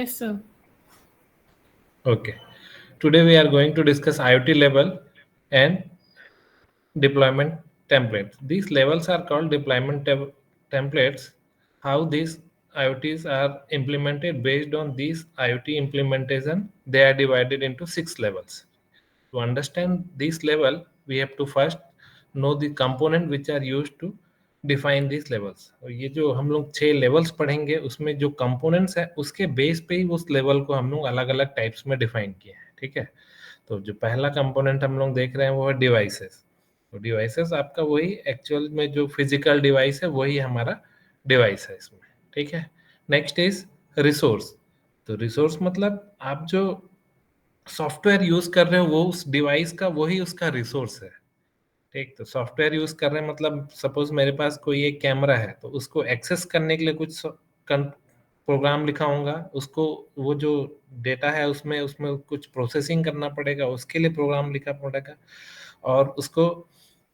Yes, sir. Okay. Today we are going to discuss IoT level and deployment templates. These levels are called deployment templates. How these IoTs are implemented based on these IoT implementation, they are divided into 6 levels. To understand this level, we have to first know the component which are used to define these levels. और ये जो हम लोग 6 levels पढ़ेंगे उसमें जो components है उसके बेस पे ही उस लेवल को हम लोग अलग अलग टाइप्स में डिफाइन किए हैं. ठीक है. तो जो पहला कंपोनेंट हम लोग देख रहे हैं वो है डिवाइसेस. तो डिवाइसेस आपका वही एक्चुअल में जो फिजिकल डिवाइस है वही हमारा डिवाइस है इसमें. ठीक है. Next is resource. तो रिसोर्स मतलब आप जो सॉफ्टवेयर यूज कर रहे हो वो उस डिवाइस का वही उसका रिसोर्स है. ठीक. तो सॉफ्टवेयर यूज कर रहे हैं मतलब सपोज मेरे पास कोई एक कैमरा है तो उसको एक्सेस करने के लिए कुछ प्रोग्राम लिखा होगा. उसको वो जो डेटा है उसमें उसमें कुछ प्रोसेसिंग करना पड़ेगा उसके लिए प्रोग्राम लिखा पड़ेगा. और उसको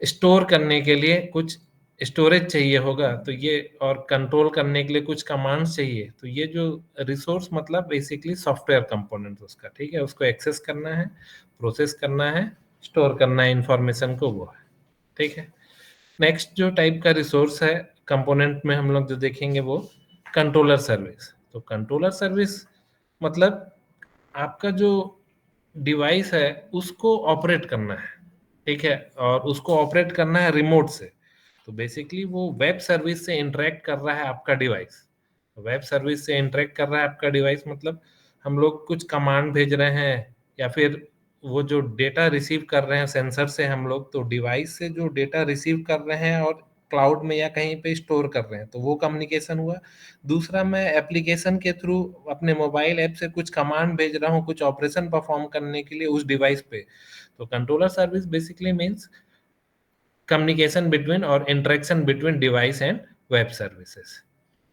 स्टोर करने के लिए कुछ स्टोरेज चाहिए होगा तो ये और कंट्रोल करने के लिए कुछ कमांड्स चाहिए. तो ये जो रिसोर्स मतलब बेसिकली सॉफ्टवेयर कंपोनेंट उसका. ठीक है. उसको एक्सेस करना है, प्रोसेस करना है, स्टोर करना है इंफॉर्मेशन को, वो है. ठीक है. नेक्स्ट जो टाइप का रिसोर्स है कंपोनेंट में हम लोग जो देखेंगे वो कंट्रोलर सर्विस. तो कंट्रोलर सर्विस मतलब आपका जो डिवाइस है उसको ऑपरेट करना है. ठीक है. और उसको ऑपरेट करना है रिमोट से. तो बेसिकली वो वेब सर्विस से इंटरेक्ट कर रहा है आपका डिवाइस. वेब सर्विस से इंटरेक्ट कर रहा है आपका डिवाइस मतलब हम लोग कुछ कमांड भेज रहे हैं या फिर वो जो डेटा रिसीव कर रहे हैं सेंसर से हम लोग, तो डिवाइस से जो डेटा रिसीव कर रहे हैं और क्लाउड में या कहीं पे स्टोर कर रहे हैं तो वो कम्युनिकेशन हुआ. दूसरा मैं एप्लीकेशन के थ्रू अपने मोबाइल ऐप से कुछ कमांड भेज रहा हूँ कुछ ऑपरेशन परफॉर्म करने के लिए उस डिवाइस पे. तो controller service basically means communication between और interaction between device and web services.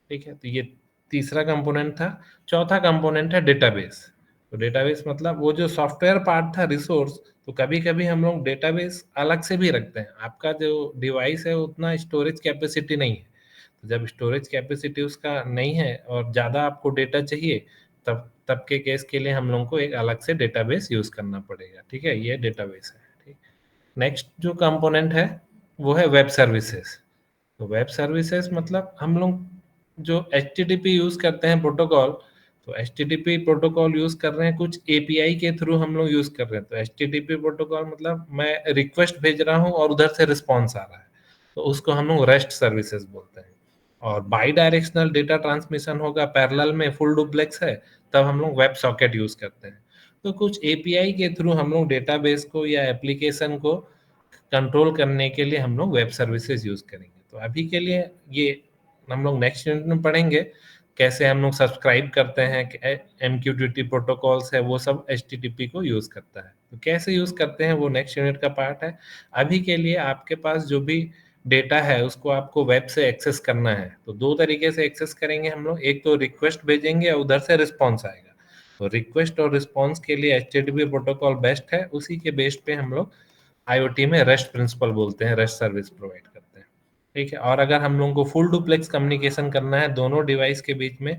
ठीक है. तो ये तीसरा कंपोनेंट था. चौथा कंपोनेंट है डेटाबेस. तो डेटाबेस मतलब वो जो सॉफ्टवेयर पार्ट था रिसोर्स. तो कभी कभी हम लोग डेटाबेस अलग से भी रखते हैं. आपका जो डिवाइस है उतना स्टोरेज कैपेसिटी नहीं है. तो जब स्टोरेज कैपेसिटी उसका नहीं है और ज़्यादा आपको डेटा चाहिए तब तब के केस के लिए हम लोग को एक अलग से डेटाबेस यूज करना पड़ेगा. ठीक है. ये डेटाबेस है. ठीक. नेक्स्ट जो कंपोनेंट है वो है वेब सर्विसेज. तो वेब सर्विसेज मतलब हम लोग जो HTTP यूज करते हैं प्रोटोकॉल. तो HTTP प्रोटोकॉल यूज कर रहे हैं कुछ API के थ्रू हम लोग यूज कर रहे हैं. तो HTTP प्रोटोकॉल मतलब मैं रिक्वेस्ट भेज रहा हूँ और उधर से रिस्पॉन्स आ रहा है तो उसको हम लोग रेस्ट सर्विसेज बोलते हैं. और बाई डायरेक्शनल डेटा ट्रांसमिशन होगा पैरेलल में फुल डुप्लेक्स है तब हम लोग वेब सॉकेट यूज करते हैं. तो कुछ API के थ्रू हम लोग डेटाबेस को या एप्लीकेशन को कंट्रोल करने के लिए हम लोग वेब सर्विसेज यूज करेंगे. तो अभी के लिए ये हम लोग नेक्स्ट यूनिट में पढ़ेंगे कैसे हम लोग सब्सक्राइब करते हैं. MQTT प्रोटोकॉल्स है वो सब HTTP को यूज करता है. तो कैसे यूज करते हैं वो नेक्स्ट यूनिट का पार्ट है. अभी के लिए आपके पास जो भी डेटा है उसको आपको वेब से एक्सेस करना है तो दो तरीके से एक्सेस करेंगे हम लोग. एक तो रिक्वेस्ट भेजेंगे और उधर से रिस्पॉन्स आएगा. तो रिक्वेस्ट और रिस्पॉन्स के लिए HTTP प्रोटोकॉल बेस्ट है. उसी के बेस पे हम लोग IoT में रेस्ट प्रिंसिपल बोलते हैं, रेस्ट सर्विस प्रोवाइड करते हैं. ठीक है. और अगर हम लोगों को फुल डुप्लेक्स कम्युनिकेशन करना है दोनों डिवाइस के बीच में,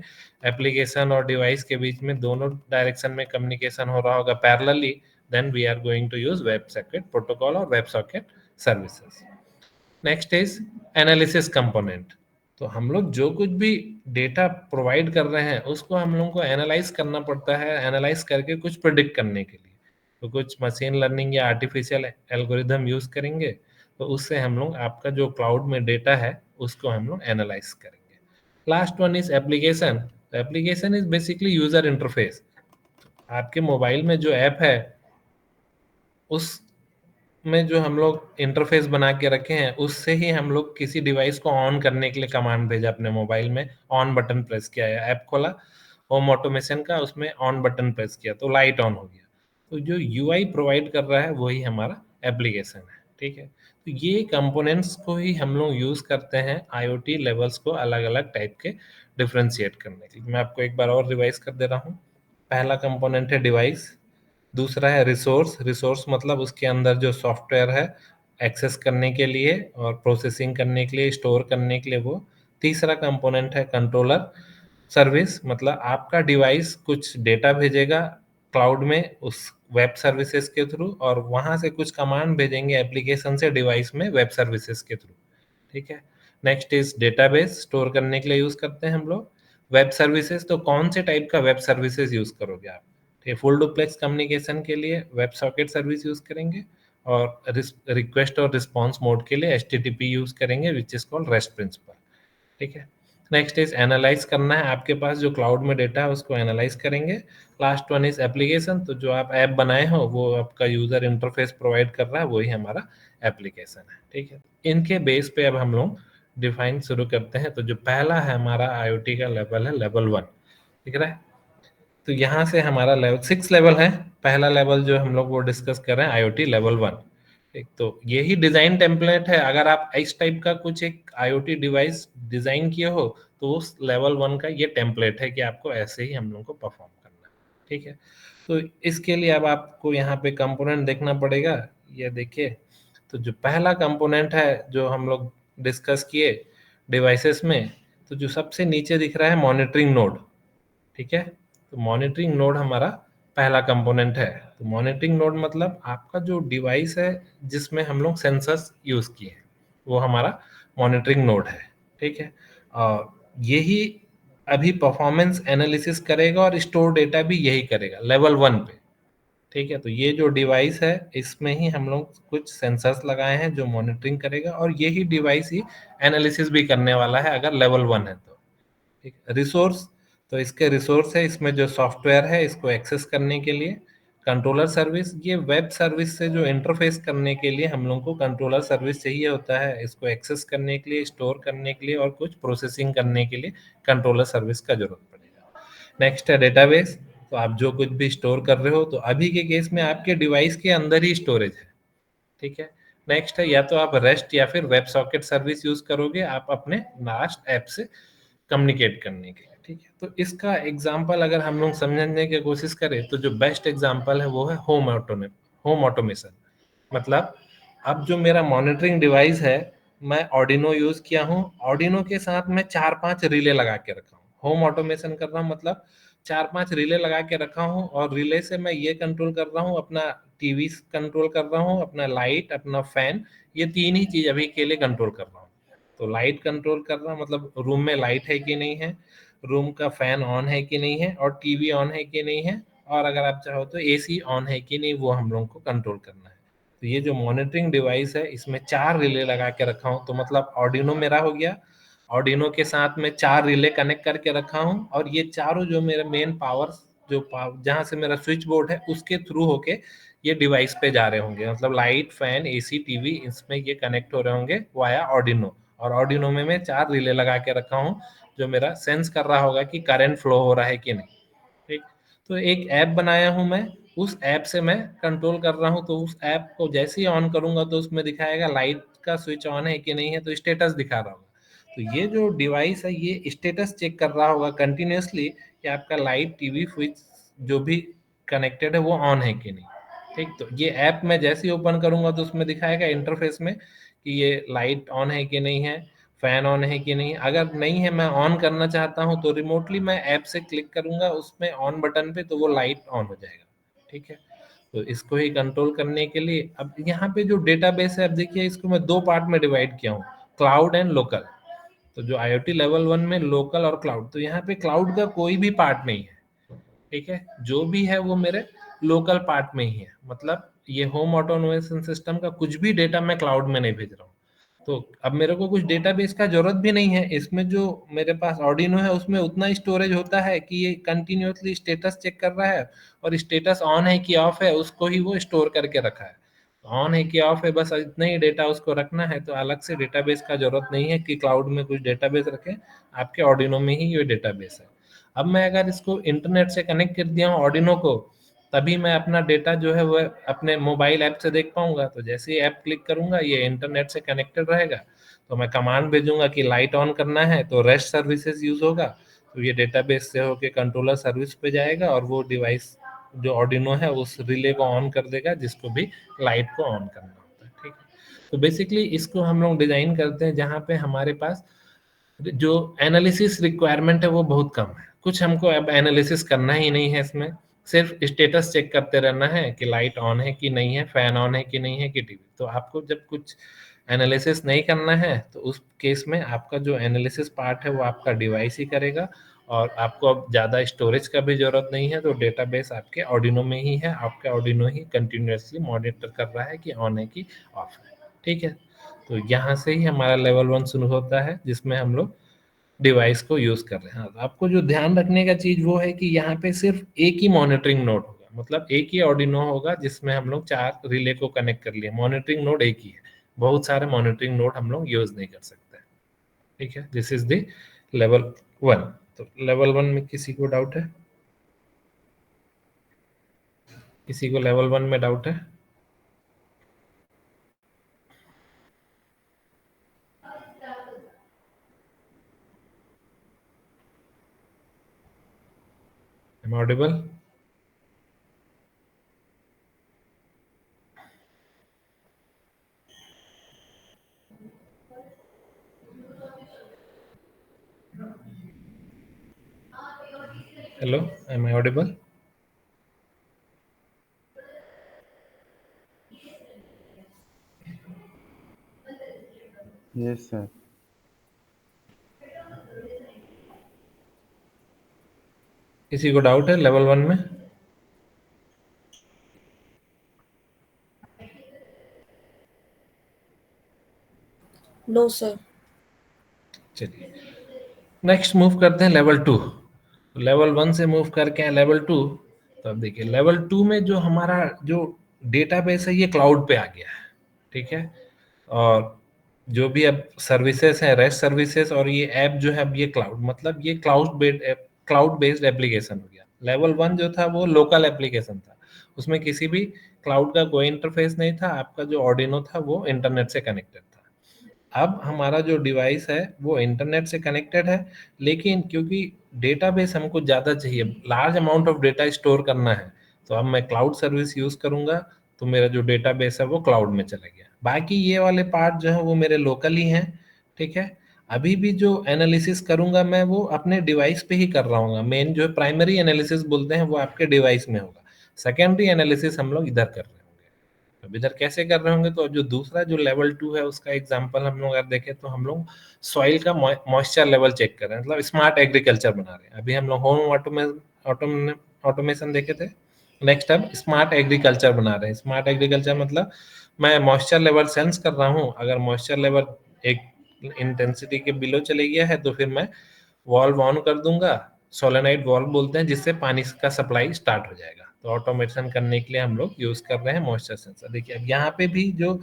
एप्लीकेशन और डिवाइस के बीच में दोनों डायरेक्शन में कम्युनिकेशन हो रहा होगा parallelly, then we are going to use web socket protocol और web socket services. Next is analysis component. तो हम लोग जो कुछ भी डेटा प्रोवाइड कर रहे हैं उसको हम लोग को एनालाइज करना पड़ता है. एनालाइज करके कुछ प्रिडिक्ट करने के लिए तो कुछ मशीन लर्निंग या आर्टिफिशियल एल्गोरिदम यूज करेंगे. तो उससे हम लोग आपका जो क्लाउड में डेटा है उसको हम लोग एनालाइज करेंगे. Last one is application. Application is basically user interface. आपके मोबाइल में जो ऐप है उस में जो हम लोग इंटरफेस बना के रखे हैं उससे ही हम लोग किसी डिवाइस को ऑन करने के लिए कमांड भेजा अपने मोबाइल में, ऑन बटन प्रेस किया या ऐप खोला होम ऑटोमेशन का, उसमें ऑन बटन प्रेस किया तो लाइट ऑन हो गया. तो जो UI प्रोवाइड कर रहा है वही हमारा एप्लीकेशन है. ठीक है. तो ये कंपोनेंट्स को ही हम लोग यूज करते हैं IoT लेवल्स को अलग अलग टाइप के डिफ्रेंशिएट करने के लिए. मैं आपको एक बार और रिवाइज कर दे रहा हूँ. पहला कंपोनेंट है डिवाइस. दूसरा है रिसोर्स. रिसोर्स मतलब उसके अंदर जो सॉफ्टवेयर है एक्सेस करने के लिए और प्रोसेसिंग करने के लिए, स्टोर करने के लिए वो. तीसरा कंपोनेंट है कंट्रोलर सर्विस मतलब आपका डिवाइस कुछ डेटा भेजेगा क्लाउड में उस वेब सर्विसेज के थ्रू, और वहां से कुछ कमांड भेजेंगे एप्लीकेशन से डिवाइस में वेब सर्विसेज के थ्रू। ठीक है। नेक्स्ट इज डेटाबेस, स्टोर करने के लिए यूज करते हैं हम लोग। वेब सर्विसेज, तो कौन से टाइप का वेब सर्विसेज यूज करोगे आप? ठीक है, फुल डुप्लेक्स कम्युनिकेशन के लिए वेब सॉकेट सर्विस यूज करेंगे, और रिक्वेस्ट और रिस्पॉन्स मोड के लिए एचटीटीपी यूज करेंगे which is called REST principle. ठीक है। नेक्स्ट इज एनालाइज करना है, आपके पास जो क्लाउड में डेटा है उसको एनालाइज करेंगे। लास्ट वन इज एप्लीकेशन, तो जो आप ऐप बनाए हो वो आपका यूजर इंटरफेस प्रोवाइड कर रहा है, वही हमारा एप्लीकेशन है। ठीक है। इनके बेस पे अब हम लोग डिफाइन शुरू करते हैं। तो जो पहला है हमारा आईओटी का लेवल है लेवल 1। ठीक है। तो यहाँ से हमारा लेवल 6 लेवल है। पहला लेवल जो हम लोग वो डिस्कस कर रहे हैं आईओटी लेवल 1। एक तो यही डिजाइन टेम्पलेट है, अगर आप इस टाइप का कुछ एक आईओटी डिवाइस डिजाइन किए हो तो उस लेवल 1 का ये टेम्पलेट है कि आपको ऐसे ही हम लोग को परफॉर्म करना है। ठीक है। तो इसके लिए अब आपको यहाँ पे कंपोनेंट देखना पड़ेगा। ये देखिए, तो जो पहला कंपोनेंट है जो हम लोग डिस्कस किए डिवाइसेस में, तो जो सबसे नीचे दिख रहा है मॉनिटरिंग नोड। ठीक है। तो मॉनिटरिंग नोड हमारा पहला कंपोनेंट है। तो मॉनिटरिंग नोड मतलब आपका जो डिवाइस है जिसमें हम लोग सेंसर्स यूज किए हैं, वो हमारा मॉनिटरिंग नोड है। ठीक है। और यही अभी परफॉर्मेंस एनालिसिस करेगा और स्टोर डेटा भी यही करेगा लेवल 1 पे। ठीक है। तो ये जो डिवाइस है इसमें ही हम लोग कुछ सेंसर्स लगाए हैं जो मॉनिटरिंग करेगा, और यही डिवाइस ही एनालिसिस भी करने वाला है अगर लेवल 1 है तो। ठीक। रिसोर्स, तो इसके रिसोर्स है, इसमें जो सॉफ्टवेयर है इसको एक्सेस करने के लिए। कंट्रोलर सर्विस, ये वेब सर्विस से जो इंटरफेस करने के लिए हम लोग को कंट्रोलर सर्विस चाहिए होता है, इसको एक्सेस करने के लिए, स्टोर करने के लिए और कुछ प्रोसेसिंग करने के लिए कंट्रोलर सर्विस का जरूरत पड़ेगा। नेक्स्ट है डेटाबेस, तो आप जो कुछ भी स्टोर कर रहे हो तो अभी के केस में आपके डिवाइस के अंदर ही स्टोरेज है। ठीक है। नेक्स्ट है या तो आप रेस्ट या फिर वेब सॉकेट सर्विस यूज करोगे आप अपने लास्ट ऐप से कम्युनिकेट करने के लिए। ठीक है। तो इसका एग्जांपल अगर हम लोग समझने की कोशिश करें तो जो बेस्ट एग्जांपल है वो है होम ऑटोमेशन। मतलब अब जो मेरा मॉनिटरिंग डिवाइस है, मैं ऑर्डिनो यूज किया हूँ, ऑर्डिनो के साथ मैं 4-5 रिले लगा के रखा हूँ, होम ऑटोमेशन कर रहा हूँ, मतलब 4-5 रिले लगा के रखा हूँ, और रिले से मैं ये कंट्रोल कर रहा हूँ, अपना टीवी कंट्रोल कर रहा हूँ, अपना लाइट, अपना फैन, ये तीन ही चीज अभी के लिए कंट्रोल कर रहा हूँ। तो लाइट कंट्रोल कर रहा, मतलब रूम में लाइट है कि नहीं है, रूम का फैन ऑन है कि नहीं है, और टीवी ऑन है कि नहीं है, और अगर आप चाहो तो एसी ऑन है कि नहीं, वो हम लोग को कंट्रोल करना है। तो ये जो मॉनिटरिंग डिवाइस है इसमें 4 रिले लगा के रखा हूँ, तो मतलब ऑर्डिनो मेरा हो गया। ऑर्डिनो के साथ में 4 रिले कनेक्ट करके रखा हूँ, और ये चारों जो मेरे मेन पावर, जहाँ से मेरा स्विच बोर्ड है उसके थ्रू होके ये डिवाइस पे जा रहे होंगे, मतलब लाइट, फैन, एसी, टीवी, इसमें ये कनेक्ट हो रहे होंगे वाया ऑर्डिनो। और ऑर्डिनो में मैं 4 रिले लगा के रखा हूँ जो मेरा सेंस कर रहा होगा कि करंट फ्लो हो रहा है कि नहीं। ठीक। तो एक ऐप बनाया हूँ मैं, उस ऐप से मैं कंट्रोल कर रहा हूँ, तो उस ऐप को जैसे ही ऑन करूंगा तो उसमें दिखाएगा लाइट का स्विच ऑन है कि नहीं है, तो स्टेटस दिखा रहा होगा। तो ये जो डिवाइस है ये स्टेटस चेक कर रहा होगा कंटिन्यूअसली कि आपका लाइट, टीवी, स्विच जो भी कनेक्टेड है वो ऑन है कि नहीं। ठीक। तो ये ऐप मैं जैसे ही ओपन करूंगा तो उसमें दिखाएगा इंटरफेस में कि ये लाइट ऑन है कि नहीं है, फैन ऑन है कि नहीं। अगर नहीं है, मैं ऑन करना चाहता हूं, तो रिमोटली मैं ऐप से क्लिक करूंगा उसमें ऑन बटन पे, तो वो लाइट ऑन हो जाएगा। ठीक है। तो इसको ही कंट्रोल करने के लिए अब यहाँ पे जो डेटाबेस है, अब देखिए इसको मैं दो पार्ट में डिवाइड किया हूँ, क्लाउड एंड लोकल। तो जो आईओटी लेवल 1 में लोकल और क्लाउड, तो यहाँ पे क्लाउड का कोई भी पार्ट नहीं है। ठीक है। जो भी है वो मेरे लोकल पार्ट में ही है, मतलब ये होम ऑटोमेशन सिस्टम का कुछ भी डेटा मैं क्लाउड में नहीं भेज रहा हूँ। तो अब मेरे को कुछ डेटाबेस का जरूरत भी नहीं है, इसमें जो मेरे पास ऑर्डिनो है उसमें उतना स्टोरेज होता है कि ये कंटिन्यूअसली स्टेटस चेक कर रहा है, और स्टेटस ऑन है कि ऑफ है उसको ही वो स्टोर करके रखा है। ऑन है कि ऑफ है, बस इतना ही डेटा उसको रखना है, तो अलग से डेटाबेस का जरूरत नहीं है कि क्लाउड में कुछ डेटाबेस रखें। आपके ऑर्डिनो में ही ये डेटाबेस है। अब मैं अगर इसको इंटरनेट से कनेक्ट कर दिया हूँ ऑर्डिनो को, तभी मैं अपना डेटा जो है वो अपने मोबाइल ऐप से देख पाऊंगा। तो जैसे ही ऐप क्लिक करूंगा ये इंटरनेट से कनेक्टेड रहेगा, तो मैं कमांड भेजूंगा कि लाइट ऑन करना है, तो रेस्ट सर्विसेज यूज होगा, तो ये डेटाबेस से होके कंट्रोलर सर्विस पे जाएगा, और वो डिवाइस जो ऑर्डिनो है उस रिले को ऑन कर देगा जिसको भी लाइट को ऑन करना होता है। ठीक है। तो बेसिकली इसको हम लोग डिजाइन करते हैं जहाँ पे हमारे पास जो एनालिसिस रिक्वायरमेंट है वो बहुत कम है। कुछ हमको अब एनालिसिस करना ही नहीं है इसमें, सिर्फ स्टेटस चेक करते रहना है कि लाइट ऑन है कि नहीं है, फैन ऑन है कि नहीं है कि टीवी। तो आपको जब कुछ एनालिसिस नहीं करना है तो उस केस में आपका जो एनालिसिस पार्ट है वो आपका डिवाइस ही करेगा, और आपको अब ज़्यादा स्टोरेज का भी ज़रूरत नहीं है। तो डेटाबेस आपके ऑर्डिनो में ही है, आपका ऑर्डिनो ही कंटिन्यूअसली मॉनिटर कर रहा है कि ऑन है कि ऑफ है। ठीक है, तो यहाँ से ही हमारा लेवल 1 शुरू होता है, जिसमें हम लोग डिवाइस को यूज़ कर रहे हैं। हाँ, तो आपको जो ध्यान रखने का चीज़ वो है कि यहाँ पे सिर्फ एक ही मॉनिटरिंग नोड होगा, मतलब एक ही ऑर्डिनो होगा जिसमें हम लोग 4 रिले को कनेक्ट कर लिए। मॉनिटरिंग नोड एक ही है, बहुत सारे मॉनिटरिंग नोड हम लोग यूज़ नहीं कर सकते। ठीक है, दिस इज़ द लेवल 1। तो लेवल 1 में किसी को डाउट है? किसी को लेवल 1 में डाउट है? Am audible? Hello, am I audible? Yes, sir. किसी को डाउट है लेवल 1 में? No, sir. चलिए, नेक्स्ट मूव करते हैं लेवल 2। लेवल 1 से मूव करके हैं लेवल 2। तो अब देखिए लेवल 2 में जो हमारा जो डेटाबेस है ये क्लाउड पे आ गया है। ठीक है, और जो भी अब सर्विसेज हैं, रेस्ट सर्विसेज, और ये ऐप जो है अब ये क्लाउड, मतलब ये क्लाउड बेस्ड एप्लीकेशन हो गया। लेवल 1 जो था वो लोकल एप्लीकेशन था, उसमें किसी भी क्लाउड का कोई इंटरफेस नहीं था। आपका जो ऑर्डिनो था वो इंटरनेट से कनेक्टेड था। अब हमारा जो डिवाइस है वो इंटरनेट से कनेक्टेड है, लेकिन क्योंकि डेटाबेस हमको ज़्यादा चाहिए, large amount of data store करना है, तो अब मैं क्लाउड सर्विस यूज़ करूँगा। तो मेरा जो डेटाबेस है वो क्लाउड में चला गया। बाकी ये वाले पार्ट जो है वो मेरे लोकल ही हैं। ठीक है, अभी भी जो एनालिसिस करूँगा मैं वो अपने डिवाइस पे ही कर रहा हूँ। मेन जो प्राइमरी एनालिसिस बोलते हैं वो आपके डिवाइस में होगा, सेकेंडरी एनालिसिस हम लोग इधर कर रहे होंगे। अब इधर कैसे कर रहे होंगे, तो जो दूसरा जो लेवल 2 है उसका एग्जांपल हम लोग अगर देखें तो हम लोग सॉइल का मॉइस्चर लेवल चेक कर रहे हैं, मतलब स्मार्ट एग्रीकल्चर बना रहे हैं। अभी हम लोग होम ऑटोमेशन देखे थे। नेक्स्ट अब स्मार्ट एग्रीकल्चर बना रहे हैं। स्मार्ट एग्रीकल्चर मतलब मैं मॉइस्चर लेवल सेंस कर रहा हूँ, अगर मॉइस्चर लेवल एक इंटेंसिटी के बिलो चले गया है तो फिर मैं वॉल्व ऑन कर दूंगा, सोलेनाइड वॉल्व बोलते हैं, जिससे पानी का सप्लाई स्टार्ट हो जाएगा। तो ऑटोमेशन करने के लिए हम लोग यूज कर रहे हैं मॉइस्चर सेंसर। देखिए अब यहाँ पे भी जो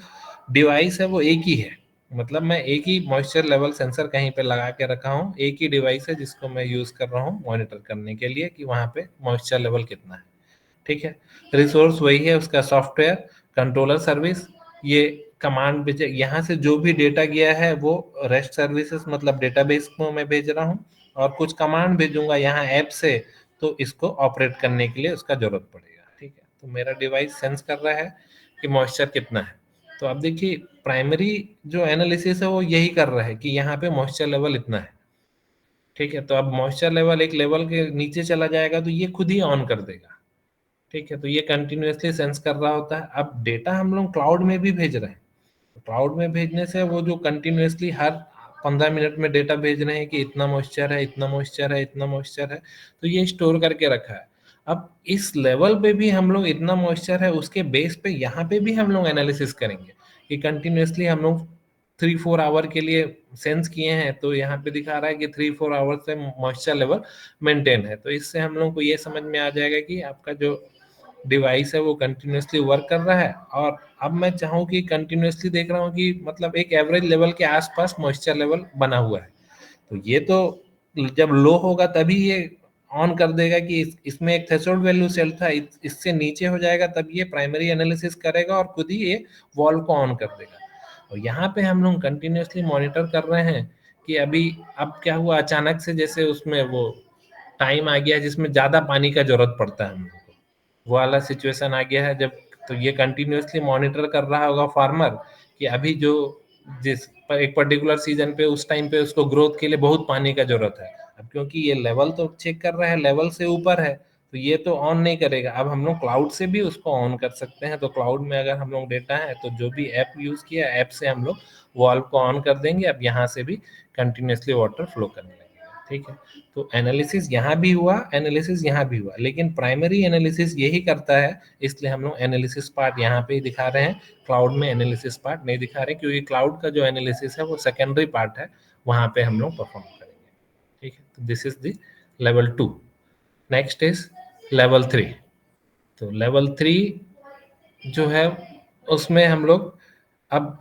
डिवाइस है वो एक ही है, मतलब मैं एक ही मॉइस्चर लेवल सेंसर कहीं पे लगा के रखा हूँ। एक ही डिवाइस है जिसको मैं यूज कर रहा हूँ मॉनिटर करने के लिए कि वहाँ पे मॉइस्चर लेवल कितना है। ठीक है, रिसोर्स वही है, उसका सॉफ्टवेयर कंट्रोलर सर्विस, ये कमांड भेजे। यहाँ से जो भी डेटा गया है वो रेस्ट सर्विसेज मतलब डेटाबेस को मैं भेज रहा हूँ, और कुछ कमांड भेजूंगा यहाँ ऐप से, तो इसको ऑपरेट करने के लिए उसका जरूरत पड़ेगा। ठीक है, तो मेरा डिवाइस सेंस कर रहा है कि मॉइस्चर कितना है। तो अब देखिए प्राइमरी जो एनालिसिस है वो यही कर रहा है कि यहाँ पे मॉइस्चर लेवल इतना है। ठीक है, तो अब मॉइस्चर लेवल एक लेवल के नीचे चला जाएगा तो ये खुद ही ऑन कर देगा। ठीक है, तो ये कंटिन्यूअसली सेंस कर रहा होता है। अब डेटा हम लोग क्लाउड में भी भेज रहे हैं, तो क्लाउड में भेजने से वो जो कंटिन्यूअसली हर 15 मिनट में डेटा भेज रहे हैं कि इतना मॉइस्चर है, इतना मॉइस्चर है, इतना मॉइस्चर है, तो ये स्टोर करके रखा है। अब इस लेवल पे भी हम लोग इतना मॉइस्चर है उसके बेस पे यहाँ पे भी हम लोग एनालिसिस करेंगे कि कंटिन्यूअसली हम लोग 3-4 आवर के लिए सेंस किए हैं, तो यहाँ पे दिखा रहा है कि 3-4 आवर से मॉइस्चर लेवल मेंटेन है। तो इससे हम लोग को ये समझ में आ जाएगा कि आपका जो डिवाइस है वो कंटिन्यूअसली वर्क कर रहा है। और अब मैं चाहूँ कि कंटिन्यूअसली देख रहा हूँ कि मतलब एक एवरेज लेवल के आसपास मॉइस्चर लेवल बना हुआ है, तो ये तो जब लो होगा तभी ये ऑन कर देगा कि इसमें एक थ्रेशोल्ड वैल्यू सेट था, इससे नीचे हो जाएगा तब ये प्राइमरी एनालिसिस करेगा और खुद ही ये वॉल्व को ऑन कर देगा। और यहाँ पे हम लोग कंटिन्यूअसली मॉनिटर कर रहे हैं कि अभी अब क्या हुआ अचानक से, जैसे उसमें वो टाइम आ गया जिसमें ज्यादा पानी का जरूरत पड़ता है हम लोग को, वो वाला सिचुएशन आ गया है जब। तो ये कंटिन्यूअसली मॉनिटर कर रहा होगा फार्मर कि अभी जो जिस एक पर्टिकुलर सीजन पे उस टाइम पे उसको ग्रोथ के लिए बहुत पानी का जरूरत है। अब क्योंकि ये लेवल तो चेक कर रहा है, लेवल से ऊपर है, तो ये तो ऑन नहीं करेगा। अब हम लोग क्लाउड से भी उसको ऑन कर सकते हैं। तो क्लाउड में अगर हम लोग डेटा है तो जो भी ऐप यूज किया, ऐप से हम लोग वाल्व को ऑन कर देंगे। अब यहाँ से भी कंटिन्यूसली वाटर फ्लो करने लगेगा। ठीक है, तो एनालिसिस यहाँ भी हुआ, एनालिसिस यहाँ भी हुआ, लेकिन प्राइमरी एनालिसिस यही करता है, इसलिए हम लोग एनालिसिस पार्ट यहाँ पे ही दिखा रहे हैं। क्लाउड में एनालिसिस पार्ट नहीं दिखा रहे, क्योंकि क्लाउड का जो एनालिसिस है वो सेकेंडरी पार्ट है, वहाँ पे हम लोग परफॉर्म करेंगे। ठीक है, तो this is the level 2। Next is level 3। तो लेवल 3 जो है उसमें हम लोग अब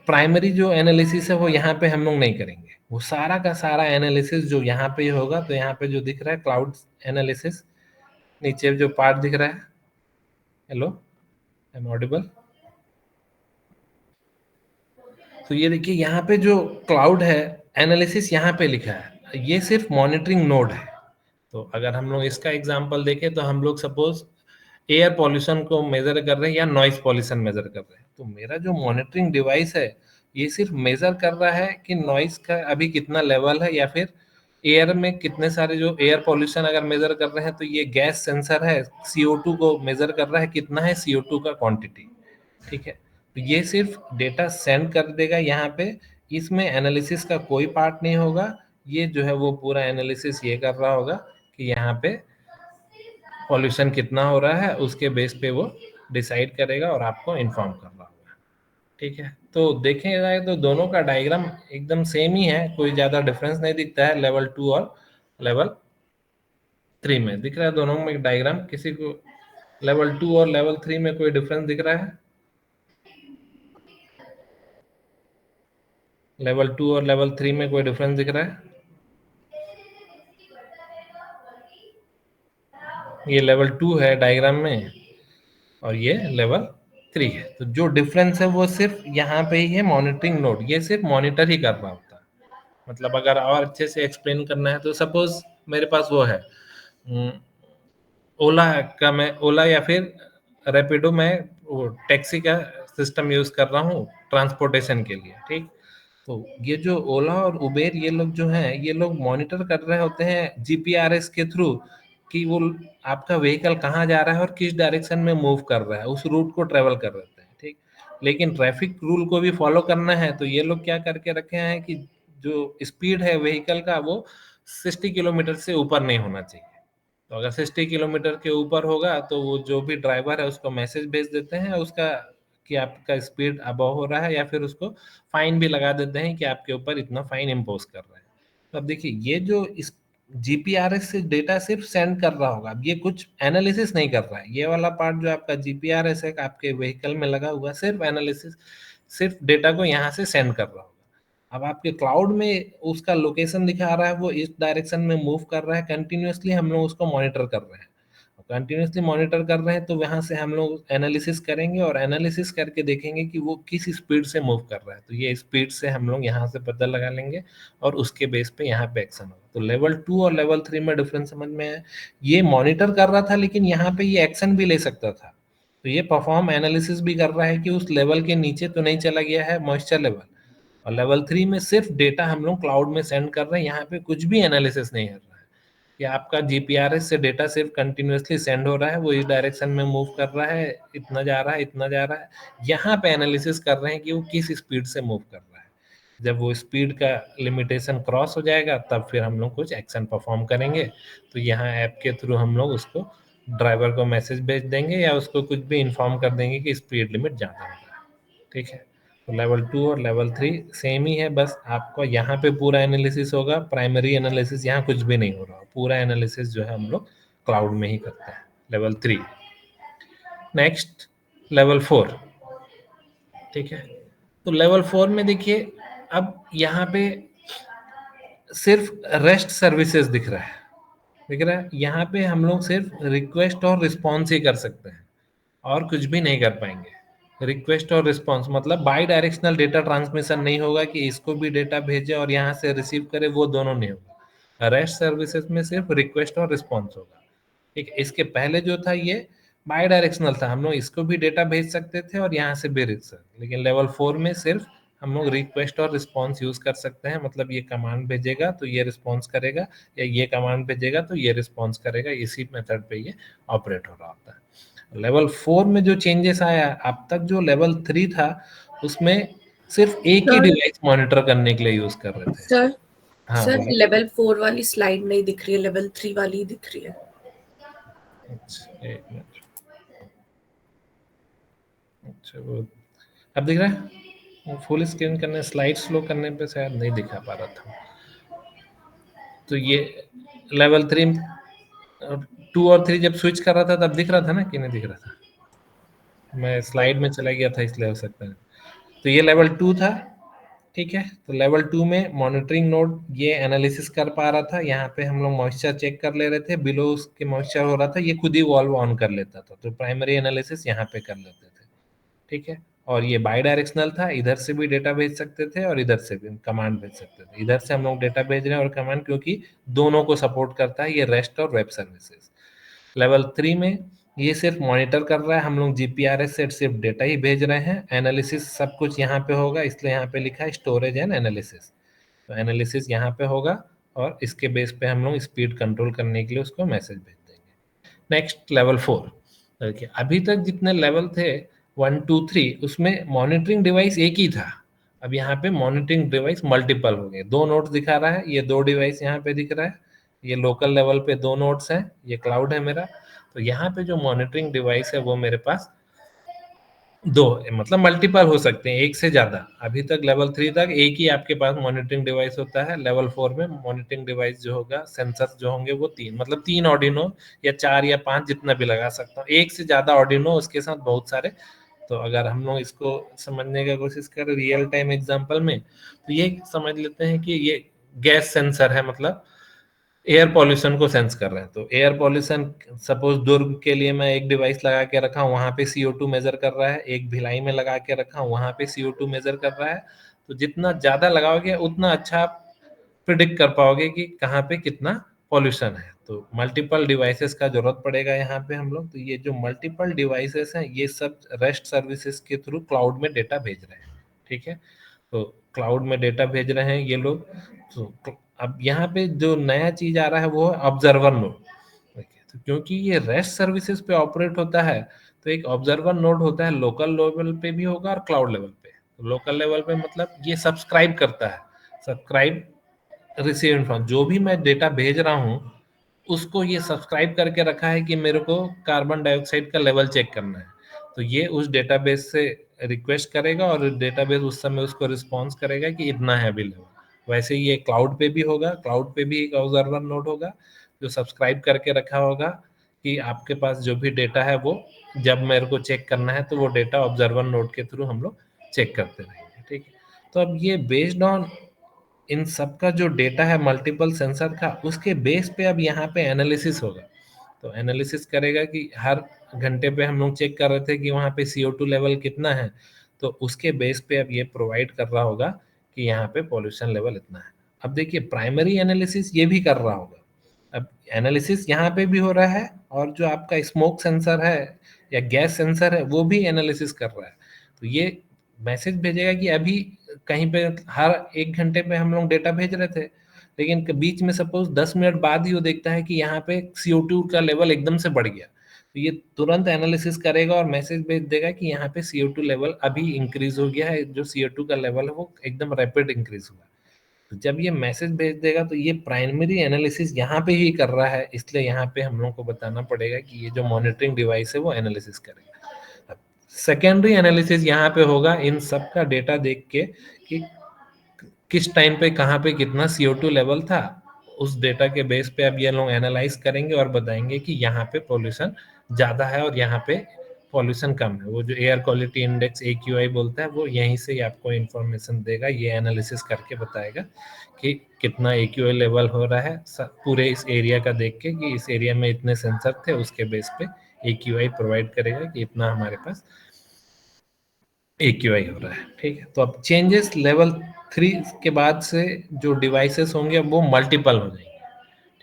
प्राइमरी जो एनालिसिस है वो यहाँ पे हम लोग नहीं करेंगे। वो सारा का सारा एनालिसिस जो यहाँ पे होगा, तो यहाँ पे जो दिख रहा है क्लाउड एनालिसिस, नीचे जो पार्ट दिख रहा है, हेलो, आई एम ऑडिबल? तो ये देखिए यहाँ पे जो क्लाउड है, एनालिसिस यहाँ पे लिखा है, ये सिर्फ मॉनिटरिंग नोड है। तो अगर हम लोग इसका एग्जांपल देखें, तो हम लोग सपोज एयर पॉल्यूशन को मेजर कर रहे हैं या नॉइज पॉल्यूशन मेजर कर रहे हैं, तो मेरा जो मॉनिटरिंग डिवाइस है ये सिर्फ मेजर कर रहा है कि नॉइज का अभी कितना लेवल है, या फिर एयर में कितने सारे, जो एयर पॉल्यूशन अगर मेजर कर रहे हैं तो ये गैस सेंसर है, CO2 को मेजर कर रहा है, कितना है CO2 का क्वांटिटी। ठीक है, तो ये सिर्फ डेटा सेंड कर देगा यहाँ पे। इसमें एनालिसिस का कोई पार्ट नहीं होगा। ये जो है वो पूरा एनालिसिस ये कर रहा होगा कि यहाँ पे पॉल्यूशन कितना हो रहा है, उसके बेस पे वो डिसाइड करेगा और आपको इन्फॉर्म कर रहा होगा। ठीक है, तो देखेगा तो दोनों का डायग्राम एकदम सेम ही है, कोई ज़्यादा डिफरेंस नहीं दिखता है लेवल 2 और लेवल 3 में। दिख रहा है दोनों में डायग्राम? किसी को लेवल 2 और लेवल 3 में कोई डिफरेंस दिख रहा है? लेवल 2 और लेवल 3 में कोई डिफरेंस दिख रहा है? ये लेवल 2 है डायग्राम में और ये लेवल 3 है। तो जो डिफरेंस है वो सिर्फ यहाँ पे ही है, मॉनिटरिंग नोड ये सिर्फ मॉनिटर ही कर रहा होता है। मतलब अगर और अच्छे से एक्सप्लेन करना है तो सपोज मेरे पास वो है ओला का, मैं ओला या फिर रैपिडो में वो टैक्सी का सिस्टम यूज कर रहा हूँ ट्रांसपोर्टेशन के लिए। ठीक, तो ये जो ओला और उबेर, ये लोग जो हैं, ये लोग मॉनिटर कर रहे होते हैं जीपीआरएस के थ्रू कि वो आपका व्हीकल कहाँ जा रहा है और किस डायरेक्शन में मूव कर रहा है, उस रूट को ट्रेवल कर रहे हैं। ठीक, लेकिन ट्रैफिक रूल को भी फॉलो करना है, तो ये लोग क्या करके रखे हैं कि जो स्पीड है व्हीकल का वो 60 किलोमीटर से ऊपर नहीं होना चाहिए। तो अगर 60 किलोमीटर के ऊपर होगा तो वो जो भी ड्राइवर है उसको मैसेज भेज देते हैं उसका कि आपका स्पीड अबव हो रहा है, या फिर उसको फाइन भी लगा देते हैं कि आपके ऊपर इतना फाइन इम्पोज कर रहे हैं। तो अब देखिए ये जो इस जीपीआरएस से डेटा सिर्फ सेंड कर रहा होगा, अब ये कुछ एनालिसिस नहीं कर रहा है। ये वाला पार्ट जो आपका जीपीआरएस है आपके व्हीकल में लगा हुआ, सिर्फ एनालिसिस, सिर्फ डेटा को यहाँ से सेंड कर रहा होगा। अब आपके क्लाउड में उसका लोकेशन दिखा रहा है, वो इस डायरेक्शन में मूव कर रहा है, कंटिन्यूअसली हम लोग उसको मॉनिटर कर रहे हैं। कंटिन्यूअसली मॉनिटर कर रहे हैं तो वहाँ से हम लोग एनालिसिस करेंगे और एनालिसिस करके देखेंगे कि वो किस स्पीड से मूव कर रहा है। तो ये स्पीड से हम लोग यहाँ से पता लगा लेंगे और उसके बेस पे यहाँ पे एक्शन होगा। तो लेवल 2 और लेवल 3 में डिफरेंस समझ में है? ये मॉनिटर कर रहा था लेकिन यहाँ पे ये एक्शन भी ले सकता था। तो ये परफॉर्म एनालिसिस भी कर रहा है कि उस लेवल के नीचे तो नहीं चला गया है मॉइस्चर लेवल। और लेवल 3 में सिर्फ डेटा हम लोग क्लाउड में सेंड कर रहे हैं, यहाँ पे कुछ भी एनालिसिस नहीं कर रहा है। कि आपका जीपीआरएस से डेटा सिर्फ कंटिन्यूअसली सेंड हो रहा है, वो इस डायरेक्शन में मूव कर रहा है, इतना जा रहा है, इतना जा रहा है। यहाँ पे एनालिसिस कर रहे हैं कि वो किस स्पीड से मूव कर रहा है। जब वो स्पीड का लिमिटेशन क्रॉस हो जाएगा तब फिर हम लोग कुछ एक्शन परफॉर्म करेंगे। तो यहाँ ऐप के थ्रू हम लोग उसको ड्राइवर को मैसेज भेज देंगे या उसको कुछ भी इन्फॉर्म कर देंगे कि स्पीड लिमिट ज़्यादा हो रहा है। ठीक है, तो लेवल 2 और लेवल 3 सेम ही है, बस आपको यहाँ पे पूरा एनालिसिस होगा। प्राइमरी एनालिसिस यहाँ कुछ भी नहीं हो रहा, पूरा एनालिसिस जो है हम लोग क्लाउड में ही करते हैं, लेवल 3। Next level 4। ठीक है, तो लेवल 4 में देखिए अब यहाँ पे सिर्फ रेस्ट सर्विसेज दिख रहा है। दिख रहा है यहाँ पे हम लोग सिर्फ रिक्वेस्ट और रिस्पॉन्स ही कर सकते हैं और कुछ भी नहीं कर पाएंगे। रिक्वेस्ट और रिस्पॉन्स मतलब बाई डायरेक्शनल डेटा ट्रांसमिशन नहीं होगा कि इसको भी डेटा भेजे और यहाँ से रिसीव करे, वो दोनों नहीं होगा। रेस्ट सर्विसेज में सिर्फ रिक्वेस्ट और रिस्पॉन्स होगा। ठीक है, इसके पहले जो था ये बाई डायरेक्शनल था, हम लोग इसको भी डेटा भेज सकते थे और यहाँ से भी रिसीव, लेकिन लेवल 4 में सिर्फ हम लोग रिक्वेस्ट और रिस्पॉन्स यूज कर सकते हैं, मतलब ये कमांड भेजेगा तो ये रिस्पॉन्स करेगा, या ये कमांड भेजेगा तो ये रिस्पॉन्स करेगा। इसी मेथड पे ये ऑपरेट हो रहा होता है। लेवल 4 में जो चेंजेस आया, अब तक जो लेवल 3 था उसमें सिर्फ एक ही सर डिवाइस मॉनिटर करने के लिए यूज कर रहे थे। सर हाँ सर बोलो। लेवल 4 वाली स्लाइड नहीं दिख रही है, लेवल 3 वाली ही दिख रही है। अच्छा एक मिनट। अच्छा वो अब दिख रहा है? फुल स्क्रीन करने, स्लाइड स्लो करने पे शायद नहीं दिखा पा रहा था। तो ये लेवल 3 2 और 3 जब स्विच कर रहा था तब दिख रहा था ना कि नहीं दिख रहा था? मैं स्लाइड में चला गया था इसलिए हो सकता है। तो ये लेवल 2 था, ठीक है। तो लेवल 2 में मॉनिटरिंग नोड ये एनालिसिस कर पा रहा था। यहाँ पे हम लोग मॉइस्चर चेक कर ले रहे थे, बिलो उसके मॉइस्चर हो रहा था, ये खुद ही वॉल्व ऑन कर लेता था। तो प्राइमरी एनालिसिस यहाँ पे कर लेते थे, ठीक है। और ये बाई डायरेक्शनल था, इधर से भी डेटा भेज सकते थे और इधर से भी कमांड भेज सकते थे। इधर से हम लोग डेटा भेज रहे हैं और कमांड, क्योंकि दोनों को सपोर्ट करता है ये रेस्ट और वेब सर्विसेज। लेवल 3 में ये सिर्फ मॉनिटर कर रहा है, हम लोग जीपीआरएस से सिर्फ डेटा ही भेज रहे हैं। एनालिसिस सब कुछ यहाँ पे होगा, इसलिए यहाँ पे लिखा है स्टोरेज एंड एनालिसिस। तो एनालिसिस यहाँ पे होगा और इसके बेस पे हम लोग स्पीड कंट्रोल करने के लिए उसको मैसेज भेज देंगे। Next level 4। देखिए अभी तक जितने लेवल थे 1 2 3 उसमें मॉनिटरिंग डिवाइस एक ही था। अब यहाँ पे मॉनिटरिंग डिवाइस मल्टीपल हो गए। 2 नोड्स दिखा रहा है, ये 2 डिवाइस यहाँ पे दिख रहा है। ये लोकल लेवल पे 2 नोड्स हैं, ये क्लाउड है मेरा। तो यहाँ पे जो मॉनिटरिंग डिवाइस है वो मेरे पास 2, मतलब मल्टीपल हो सकते हैं, एक से ज्यादा। अभी तक लेवल 3 तक एक ही आपके पास मॉनिटरिंग डिवाइस होता है। लेवल 4 में मॉनिटरिंग डिवाइस जो होगा, सेंसर जो होंगे वो 3, मतलब 3 ऑर्डिनो या 4 या 5 जितना भी लगा सकता हूँ। एक से ज्यादा ऑर्डिनो, उसके साथ बहुत सारे। तो अगर हम लोग इसको समझने का कोशिश करें रियल टाइम एग्जांपल में, तो ये समझ लेते हैं कि ये गैस सेंसर है, मतलब एयर पॉल्यूशन को सेंस कर रहे हैं। तो एयर पॉल्यूशन, सपोज दुर्ग के लिए मैं एक डिवाइस लगा के रखा हूँ, वहां पे CO2 मेजर कर रहा है। एक भिलाई में लगा के रखा हूँ, वहां पे CO2 मेजर कर रहा है। तो जितना ज्यादा लगाओगे उतना अच्छा आप प्रिडिक्ट कर पाओगे कि कहाँ पे कितना पॉल्यूशन है। तो मल्टीपल डिवाइसेस का जरूरत पड़ेगा यहाँ पे हम लोग। तो ये जो मल्टीपल डिवाइसेस हैं ये सब रेस्ट सर्विसेज के थ्रू क्लाउड में डेटा भेज रहे हैं, ठीक है। तो क्लाउड में डेटा भेज रहे हैं ये लोग। तो अब यहाँ पे जो नया चीज आ रहा है वो है ऑब्जर्वर नोड। देखिए तो क्योंकि ये रेस्ट सर्विसेज पे ऑपरेट होता है, तो एक ऑब्जर्वर नोड होता है, लोकल लेवल पे भी होगा और क्लाउड लेवल पे। लोकल लेवल पे मतलब ये सब्सक्राइब करता है, सब्सक्राइब रिसीव इन्फॉर्म, जो भी मैं डेटा भेज रहा हूँ उसको ये सब्सक्राइब करके रखा है कि मेरे को कार्बन डाइऑक्साइड का लेवल चेक करना है। तो ये उस डेटाबेस से रिक्वेस्ट करेगा और डेटाबेस उस समय उसको रिस्पॉन्स करेगा कि इतना है अभी लेवल। वैसे ही ये क्लाउड पे भी होगा, क्लाउड पे भी एक ऑब्जर्वर नोड होगा जो सब्सक्राइब करके रखा होगा कि आपके पास जो भी डेटा है वो जब मेरे को चेक करना है तो वो डेटा ऑब्जर्वर नोड के थ्रू हम लोग चेक करते रहेंगे, ठीक है। तो अब ये बेस्ड ऑन इन सब का जो डेटा है मल्टीपल सेंसर का, उसके बेस पे अब यहाँ पे एनालिसिस होगा। तो एनालिसिस करेगा कि हर घंटे पे हम लोग चेक कर रहे थे कि वहाँ पे CO2 लेवल कितना है। तो उसके बेस पे अब ये प्रोवाइड कर रहा होगा कि यहाँ पे पॉल्यूशन लेवल इतना है। अब देखिए प्राइमरी एनालिसिस ये भी कर रहा होगा। अब एनालिसिस यहाँ पे भी हो रहा है और जो आपका स्मोक सेंसर है या गैस सेंसर है वो भी एनालिसिस कर रहा है। तो ये मैसेज भेजेगा कि अभी कहीं पे हर 1 घंटे पे हम लोग डेटा भेज रहे थे, लेकिन बीच में सपोज 10 मिनट बाद ही वो देखता है कि यहाँ पे CO2 का लेवल एकदम से बढ़ गया। तो ये तुरंत एनालिसिस करेगा और मैसेज भेज देगा कि यहाँ पे CO2 लेवल अभी इंक्रीज हो गया है, जो CO2 का लेवल है वो एकदम रैपिड इंक्रीज हुआ। तो जब ये मैसेज भेज देगा तो ये प्राइमरी एनालिसिस यहाँ पे ही कर रहा है, इसलिए यहाँ पे हम लोग को बताना पड़ेगा कि ये जो मॉनिटरिंग डिवाइस है वो एनालिसिस करेगा। सेकेंडरी एनालिसिस यहाँ पे होगा इन सब का डेटा देख के कि किस टाइम पे कहाँ पे कितना CO2 लेवल था। उस डेटा के बेस पे अब ये लोग एनालाइज करेंगे और बताएंगे कि यहाँ पे पॉल्यूशन ज्यादा है और यहाँ पे पॉल्यूशन कम है। वो जो एयर क्वालिटी इंडेक्स AQI बोलता है वो यहीं से ही आपको इंफॉर्मेशन देगा, ये एनालिसिस करके बताएगा कि कितना AQI लेवल हो रहा है पूरे इस एरिया का देख के कि इस एरिया में इतने सेंसर थे, उसके बेस पे AQI प्रोवाइड करेगा कि इतना हमारे पास AQI हो रहा है, ठीक है। तो अब चेंजेस लेवल 3 के बाद से जो डिवाइसेस होंगे वो मल्टीपल हो जाएंगे,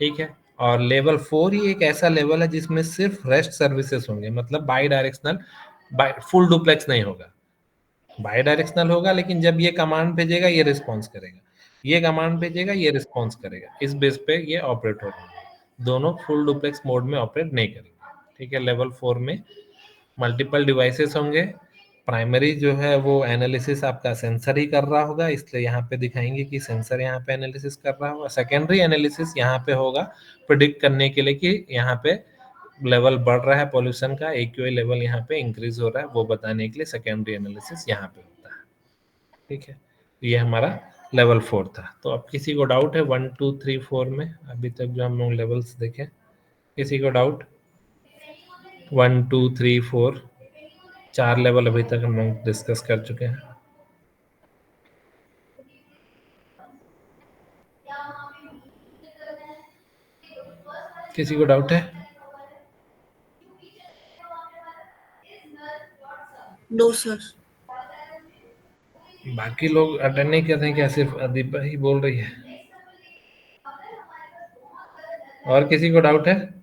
ठीक है। और लेवल 4 ही एक ऐसा लेवल है जिसमें सिर्फ रेस्ट सर्विसेज होंगे, मतलब by directional, by full duplex नहीं होगा। बाई डायरेक्शनल होगा, लेकिन जब ये कमांड भेजेगा ये रिस्पॉन्स करेगा, ये कमांड भेजेगा ये रिस्पॉन्स करेगा, इस बेस पे ये ऑपरेट होगा। दोनों फुल डुप्लेक्स मोड में ऑपरेट नहीं करेंगे। ठीक है, लेवल 4 में मल्टीपल डिवाइसेस होंगे। प्राइमरी जो है वो एनालिसिस आपका सेंसर ही कर रहा होगा, इसलिए यहाँ पे दिखाएंगे कि सेंसर यहाँ पे एनालिसिस कर रहा होगा। सेकेंडरी एनालिसिस यहाँ पे होगा प्रिडिक्ट करने के लिए कि यहाँ पे लेवल बढ़ रहा है पॉल्यूशन का, एक्यूआई लेवल यहाँ पे इंक्रीज हो रहा है, वो बताने के लिए सेकेंडरी एनालिसिस यहाँ पे होता है। ठीक है, ये हमारा लेवल 4 था। तो अब किसी को डाउट है 1 2 3 4 में अभी तक जो हम लोग लेवल्स देखे, किसी को डाउट? 1 2 3 4 4 लेवल अभी तक हम लोग डिस्कस कर चुके हैं। किसी को डाउट है? No sir. बाकी लोग अटेंड नहीं कर रहे हैं क्या? सिर्फ अदीबा ही बोल रही है? और किसी को डाउट है?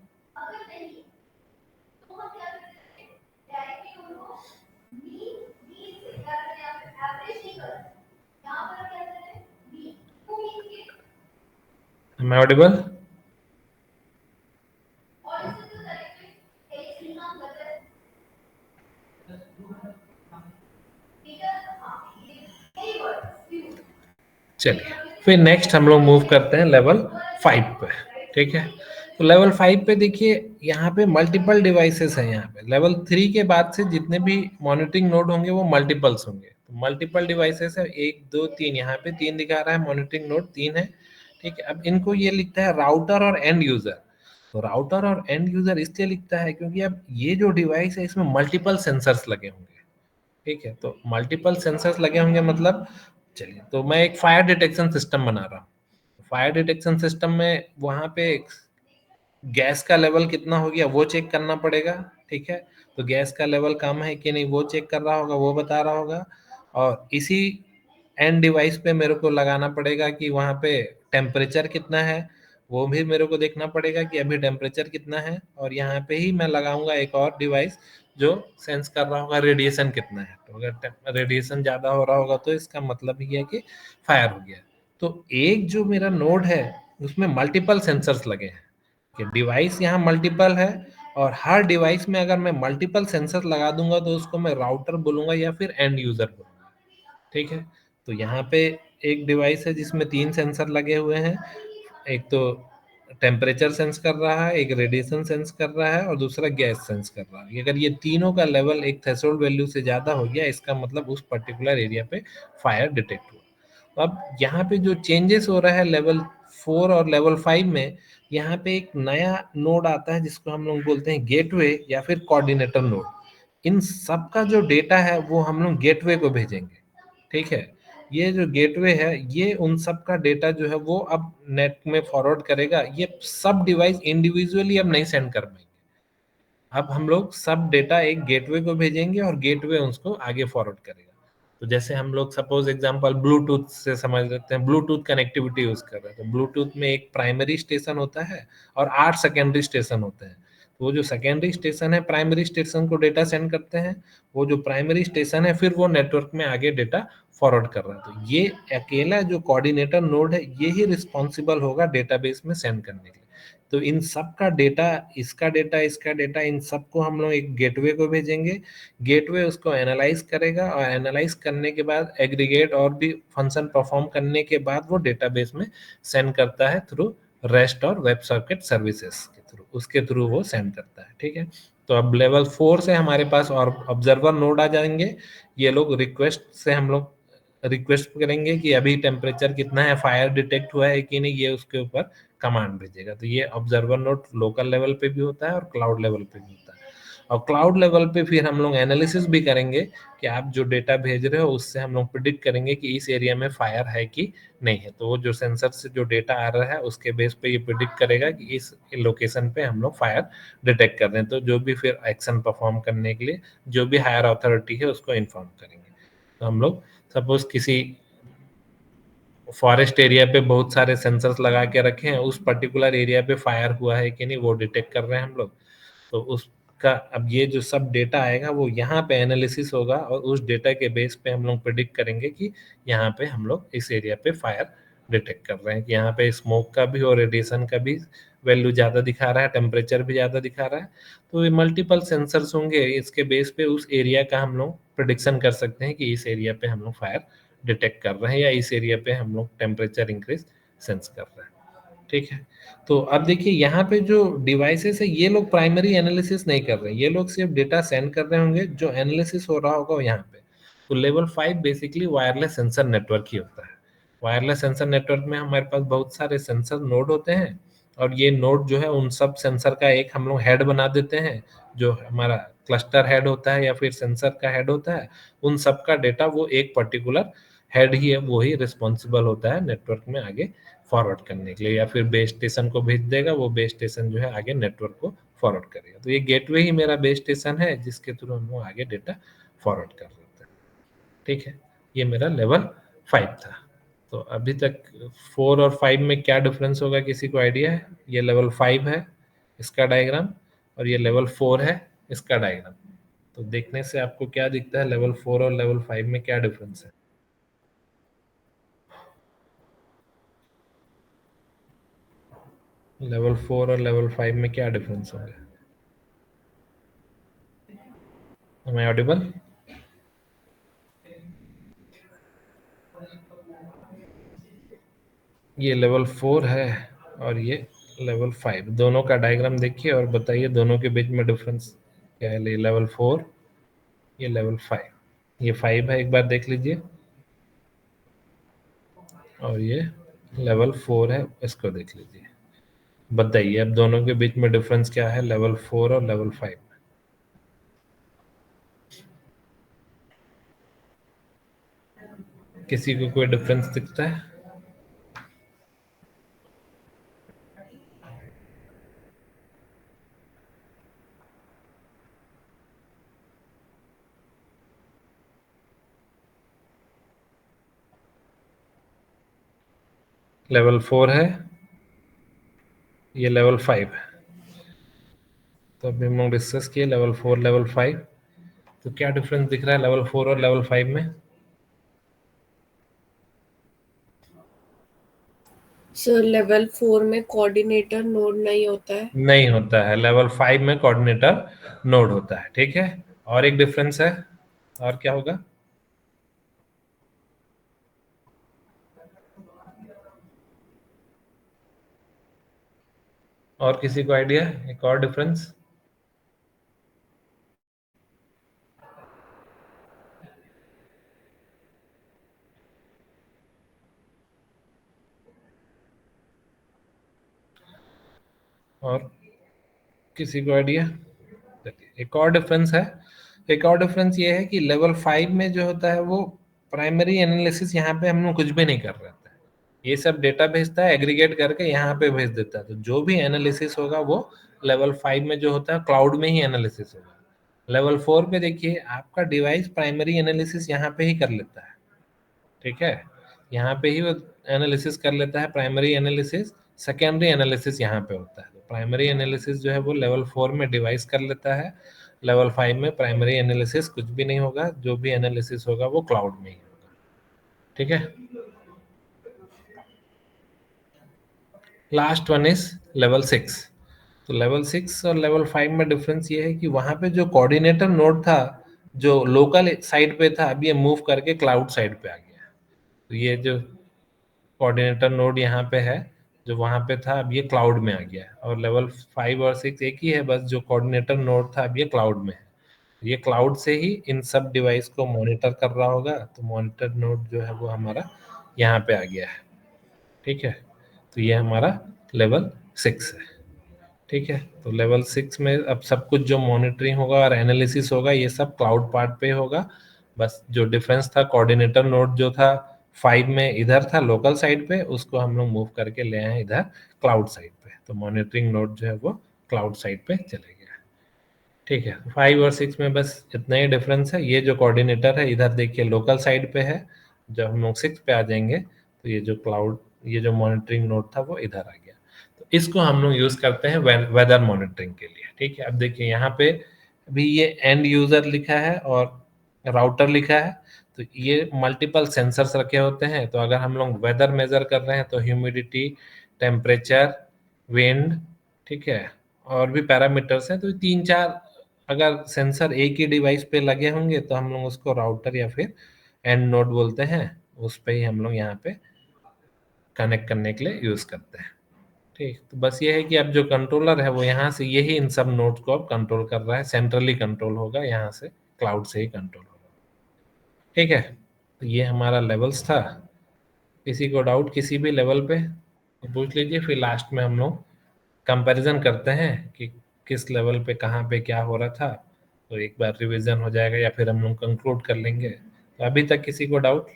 Am I audible? चलिए, फिर नेक्स्ट हम लोग मूव करते हैं लेवल 5 पे। ठीक है, तो लेवल 5 पे देखिए यहाँ पे मल्टीपल डिवाइसेस हैं। यहाँ पे लेवल 3 के बाद से जितने भी मॉनिटरिंग नोड होंगे वो मल्टीपल्स होंगे। तो मल्टीपल डिवाइसेस है, 1 2 3, यहाँ पे 3 दिखा रहा है, मॉनिटरिंग नोड 3 है। ठीक है, अब इनको ये लिखता है राउटर और एंड यूजर। तो राउटर और एंड यूजर इसलिए लिखता है क्योंकि अब ये जो डिवाइस है इसमें मल्टीपल सेंसर्स लगे होंगे। ठीक है, तो मल्टीपल सेंसर्स लगे होंगे मतलब, चलिए तो मैं एक फायर डिटेक्शन सिस्टम बना रहा हूँ। फायर डिटेक्शन सिस्टम में वहां पे गैस का लेवल कितना हो गया वो चेक करना पड़ेगा। ठीक है, तो गैस का लेवल कम है कि नहीं वो चेक कर रहा होगा, वो बता रहा होगा। और इसी एंड डिवाइस पे मेरे को लगाना पड़ेगा कि वहाँ पे टेम्परेचर कितना है, वो भी मेरे को देखना पड़ेगा कि अभी टेम्परेचर कितना है। और यहाँ पे ही मैं लगाऊंगा एक और डिवाइस जो सेंस कर रहा होगा रेडिएशन कितना है। तो अगर रेडिएशन ज़्यादा हो रहा होगा तो इसका मतलब ये है कि फायर हो गया। तो एक जो मेरा नोड है उसमें मल्टीपल सेंसर्स लगे हैं कि डिवाइस यहाँ मल्टीपल है, और हर डिवाइस में अगर मैं मल्टीपल सेंसर लगा दूंगा तो उसको मैं राउटर बोलूंगा या फिर एंड यूजर बोलूंगा। ठीक है, तो यहाँ पे एक डिवाइस है जिसमें 3 सेंसर लगे हुए हैं। एक तो टेम्परेचर सेंस कर रहा है, एक रेडिएशन सेंस कर रहा है, और दूसरा गैस सेंस कर रहा है। अगर ये तीनों का लेवल एक थ्रेशोल्ड वैल्यू से ज़्यादा हो गया इसका मतलब उस पर्टिकुलर एरिया पे फायर डिटेक्ट हुआ। तो अब यहाँ पे जो चेंजेस हो रहा है लेवल 4 और लेवल 5 में, यहाँ पे एक नया नोड आता है जिसको हम लोग बोलते हैं गेटवे या फिर कोऑर्डिनेटर नोड। इन सब का जो डेटा है वो हम लोग गेटवे को भेजेंगे। ठीक है, ये जो गेटवे है ये उन सब का डेटा जो है वो अब नेट में फॉरवर्ड करेगा। ये सब डिवाइस इंडिविजुअली अब नहीं सेंड कर पाएंगे। अब हम लोग सब डेटा एक गेटवे को भेजेंगे और गेटवे उसको आगे फॉरवर्ड करेगा। तो जैसे हम लोग सपोज एग्जांपल ब्लूटूथ से समझ लेते हैं, ब्लूटूथ कनेक्टिविटी यूज कर रहे हैं, तो ब्लूटूथ में एक प्राइमरी स्टेशन होता है और 8 सेकेंडरी स्टेशन होते हैं। तो वो जो सेकेंडरी स्टेशन है प्राइमरी स्टेशन को डेटा सेंड करते हैं, वो जो प्राइमरी स्टेशन है फिर वो नेटवर्क में आगे डेटा फॉरवर्ड कर रहा है। तो ये अकेला जो कोऑर्डिनेटर नोड है ये ही रिस्पॉन्सिबल होगा डेटाबेस में सेंड करने के लिए। तो इन सब का डेटा, इसका डेटा, इसका डेटा, इन सबको हम लोग एक गेटवे को भेजेंगे। गेटवे उसको एनालाइज करेगा और एनालाइज करने के बाद एग्रीगेट और भी फंक्शन परफॉर्म करने के बाद वो डेटाबेस में सेंड करता है थ्रू रेस्ट और वेब सॉकेट सर्विसेज के थ्रू, उसके थ्रू वो सेंड करता है। ठीक है, तो अब लेवल 4 से हमारे पास और ऑब्जर्वर नोड आ जाएंगे। ये लोग रिक्वेस्ट से हम लोग रिक्वेस्ट करेंगे कि अभी टेम्परेचर कितना है, फायर डिटेक्ट हुआ है कि नहीं, ये उसके ऊपर कमांड भेजेगा। तो ये ऑब्जर्वर नोड लोकल लेवल पे भी होता है और क्लाउड लेवल पे भी होता है। और क्लाउड लेवल पे फिर हम लोग एनालिसिस भी करेंगे कि आप जो डेटा भेज रहे हो उससे हम लोग प्रिडिक्ट करेंगे कि इस एरिया में फायर है कि नहीं है। तो वो जो सेंसर से जो डेटा आ रहा है उसके बेस पे ये प्रिडिक्ट करेगा कि इस लोकेशन पे हम लोग फायर डिटेक्ट कर रहे हैं। तो जो भी फिर एक्शन परफॉर्म करने के लिए जो भी हायर अथॉरिटी है उसको इन्फॉर्म करेंगे। तो हम लोग सपोज किसी फॉरेस्ट एरिया पे बहुत सारे सेंसर्स लगा के रखे हैं, उस पर्टिकुलर एरिया पे फायर हुआ है कि नहीं वो डिटेक्ट कर रहे हैं हम लोग। तो उस का अब ये जो सब डेटा आएगा वो यहाँ पे एनालिसिस होगा और उस डेटा के बेस पे हम लोग प्रिडिक्ट करेंगे कि यहाँ पे हम लोग इस एरिया पे फायर डिटेक्ट कर रहे हैं कि यहाँ पे स्मोक का भी और रेडिएशन का भी वैल्यू ज़्यादा दिखा रहा है, टेम्परेचर भी ज़्यादा दिखा रहा है। तो ये मल्टीपल सेंसर्स होंगे, इसके बेस पे उस एरिया का हम लोग प्रिडिक्शन कर सकते हैं कि इस एरिया पे हम लोग फायर डिटेक्ट कर रहे हैं या इस एरिया पे हम लोग टेम्परेचर इंक्रीज सेंस कर रहे हैं। ठीक है, तो अब देखिए यहाँ पे जो डिवाइसेस है ये लोग प्राइमरी एनालिसिस नहीं कर रहे हैं, ये लोग सिर्फ डेटा सेंड कर रहे होंगे, जो एनालिसिस हो रहा होगा यहाँ पे। तो level 5 basically wireless sensor network ही होता है। वायरलेस सेंसर नेटवर्क में हमारे पास बहुत सारे सेंसर नोड होते हैं और ये नोड जो है उन सब सेंसर का एक हम लोग हेड बना देते हैं, जो हमारा क्लस्टर हेड होता है या फिर सेंसर का हेड होता है। उन सब का डेटा वो एक पर्टिकुलर हेड ही है, वो ही रिस्पॉन्सिबल होता है नेटवर्क में आगे फॉरवर्ड करने के लिए, या फिर बेस स्टेशन को भेज देगा, वो बेस स्टेशन जो है आगे नेटवर्क को फॉरवर्ड करेगा। तो ये गेटवे ही मेरा बेस स्टेशन है जिसके थ्रू हम लोग आगे डेटा फॉरवर्ड कर देते हैं। ठीक है, ये मेरा लेवल 5 था। तो अभी तक 4 और 5 में क्या डिफरेंस होगा, किसी को आइडिया है? ये लेवल 5 है इसका डायग्राम और ये लेवल 4 है इसका डायग्राम। तो देखने से आपको क्या दिखता है, लेवल 4 और लेवल 5 में क्या डिफरेंस है? लेवल 4 और लेवल 5 में क्या डिफरेंस होंगे? Am I audible? ये लेवल 4 है और ये लेवल 5, दोनों का डायग्राम देखिए और बताइए दोनों के बीच में डिफरेंस क्या है। ये लेवल 4, ये लेवल 5, ये 5 है, एक बार देख लीजिए, और ये लेवल 4 है, इसको देख लीजिए। बताइए अब दोनों के बीच में डिफरेंस क्या है, लेवल 4 और लेवल 5 में? किसी को कोई डिफरेंस दिखता है? लेवल 4 है, ये लेवल 5 है। तो अभी हम लोग डिस्कस किए लेवल 4 लेवल 5, तो क्या डिफरेंस दिख रहा है लेवल 4 और लेवल 5 में? सर लेवल 4 में कोऑर्डिनेटर नोड नहीं होता है। नहीं होता है, लेवल 5 में कोऑर्डिनेटर नोड होता है। ठीक है, और एक डिफरेंस है, और क्या होगा? और किसी को आइडिया, एक और डिफरेंस? और किसी को आइडिया? एक और डिफरेंस है, एक और डिफरेंस ये है कि लेवल 5 में जो होता है वो प्राइमरी एनालिसिस, यहाँ पे हम लोग कुछ भी नहीं कर रहे थे, ये सब डेटा भेजता है एग्रीगेट करके यहाँ पे भेज देता है। तो जो भी एनालिसिस होगा वो लेवल 5 में जो होता है क्लाउड में ही एनालिसिस होगा। लेवल 4 पे देखिए आपका डिवाइस प्राइमरी एनालिसिस यहाँ पे ही कर लेता है। ठीक है, यहाँ पे ही वो एनालिसिस कर लेता है प्राइमरी एनालिसिस, सेकेंडरी एनालिसिस यहाँ पे होता है। तो प्राइमरी एनालिसिस जो है वो लेवल 4 में डिवाइस कर लेता है, लेवल 5 में प्राइमरी एनालिसिस कुछ भी नहीं होगा, जो भी एनालिसिस होगा वो क्लाउड में ही होगा। ठीक है, लास्ट वन इज लेवल 6। तो लेवल 6 और लेवल 5 में डिफरेंस ये है कि वहाँ पे जो कोऑर्डिनेटर नोड था जो लोकल साइड पे था, अब ये मूव करके क्लाउड साइड पे आ गया। तो ये जो कोऑर्डिनेटर नोड यहाँ पे है जो वहाँ पे था, अब ये क्लाउड में आ गया है। और लेवल 5 और 6 एक ही है, बस जो कोऑर्डिनेटर नोड था अब ये क्लाउड में है। ये क्लाउड से ही इन सब डिवाइस को मॉनिटर कर रहा होगा। तो मॉनिटर नोड जो है वो हमारा यहाँ पे आ गया है। ठीक है, तो ये हमारा लेवल 6 है। ठीक है, तो लेवल 6 में अब सब कुछ जो मॉनिटरिंग होगा और एनालिसिस होगा ये सब क्लाउड पार्ट पे होगा। बस जो डिफरेंस था, कोऑर्डिनेटर नोड जो था 5 में इधर था लोकल साइड पे, उसको हम लोग मूव करके ले आए इधर क्लाउड साइड पे। तो मॉनिटरिंग नोड जो है वो क्लाउड साइड पे चले गया। ठीक है, 5 और 6 में बस इतना ही डिफरेंस है। ये जो कोऑर्डिनेटर है इधर देखिए लोकल साइड पे है, जब हम लोग 6 पे आ जाएंगे तो ये जो क्लाउड, ये जो मॉनिटरिंग नोड था वो इधर आ गया। तो इसको हम लोग यूज करते हैं वेदर मॉनिटरिंग के लिए। ठीक है, अब देखिए यहाँ पे अभी ये एंड यूजर लिखा है और राउटर लिखा है, तो ये मल्टीपल सेंसर्स रखे होते हैं। तो अगर हम लोग वेदर मेजर कर रहे हैं तो ह्यूमिडिटी, टेम्परेचर, विंड, ठीक है, और भी पैरामीटर्स हैं, तो तीन चार अगर सेंसर एक ही डिवाइस पे लगे होंगे तो हम लोग उसको राउटर या फिर एंड नोड बोलते हैं, उस पे ही हम लोग यहाँ पे कनेक्ट करने के लिए यूज करते हैं। ठीक, तो बस ये है कि अब जो कंट्रोलर है वो यहाँ से यही इन सब नोड्स को अब कंट्रोल कर रहा है, सेंट्रली कंट्रोल होगा यहाँ से, क्लाउड से ही कंट्रोल होगा। ठीक है, तो ये हमारा लेवल्स था। किसी को डाउट किसी भी लेवल पे तो पूछ लीजिए, फिर लास्ट में हम लोग कंपैरिजन करते हैं कि किस लेवल पे कहाँ पे क्या हो रहा था, तो एक बार रिवीजन हो जाएगा या फिर हम लोग कंक्लूड कर लेंगे। तो अभी तक किसी को डाउट?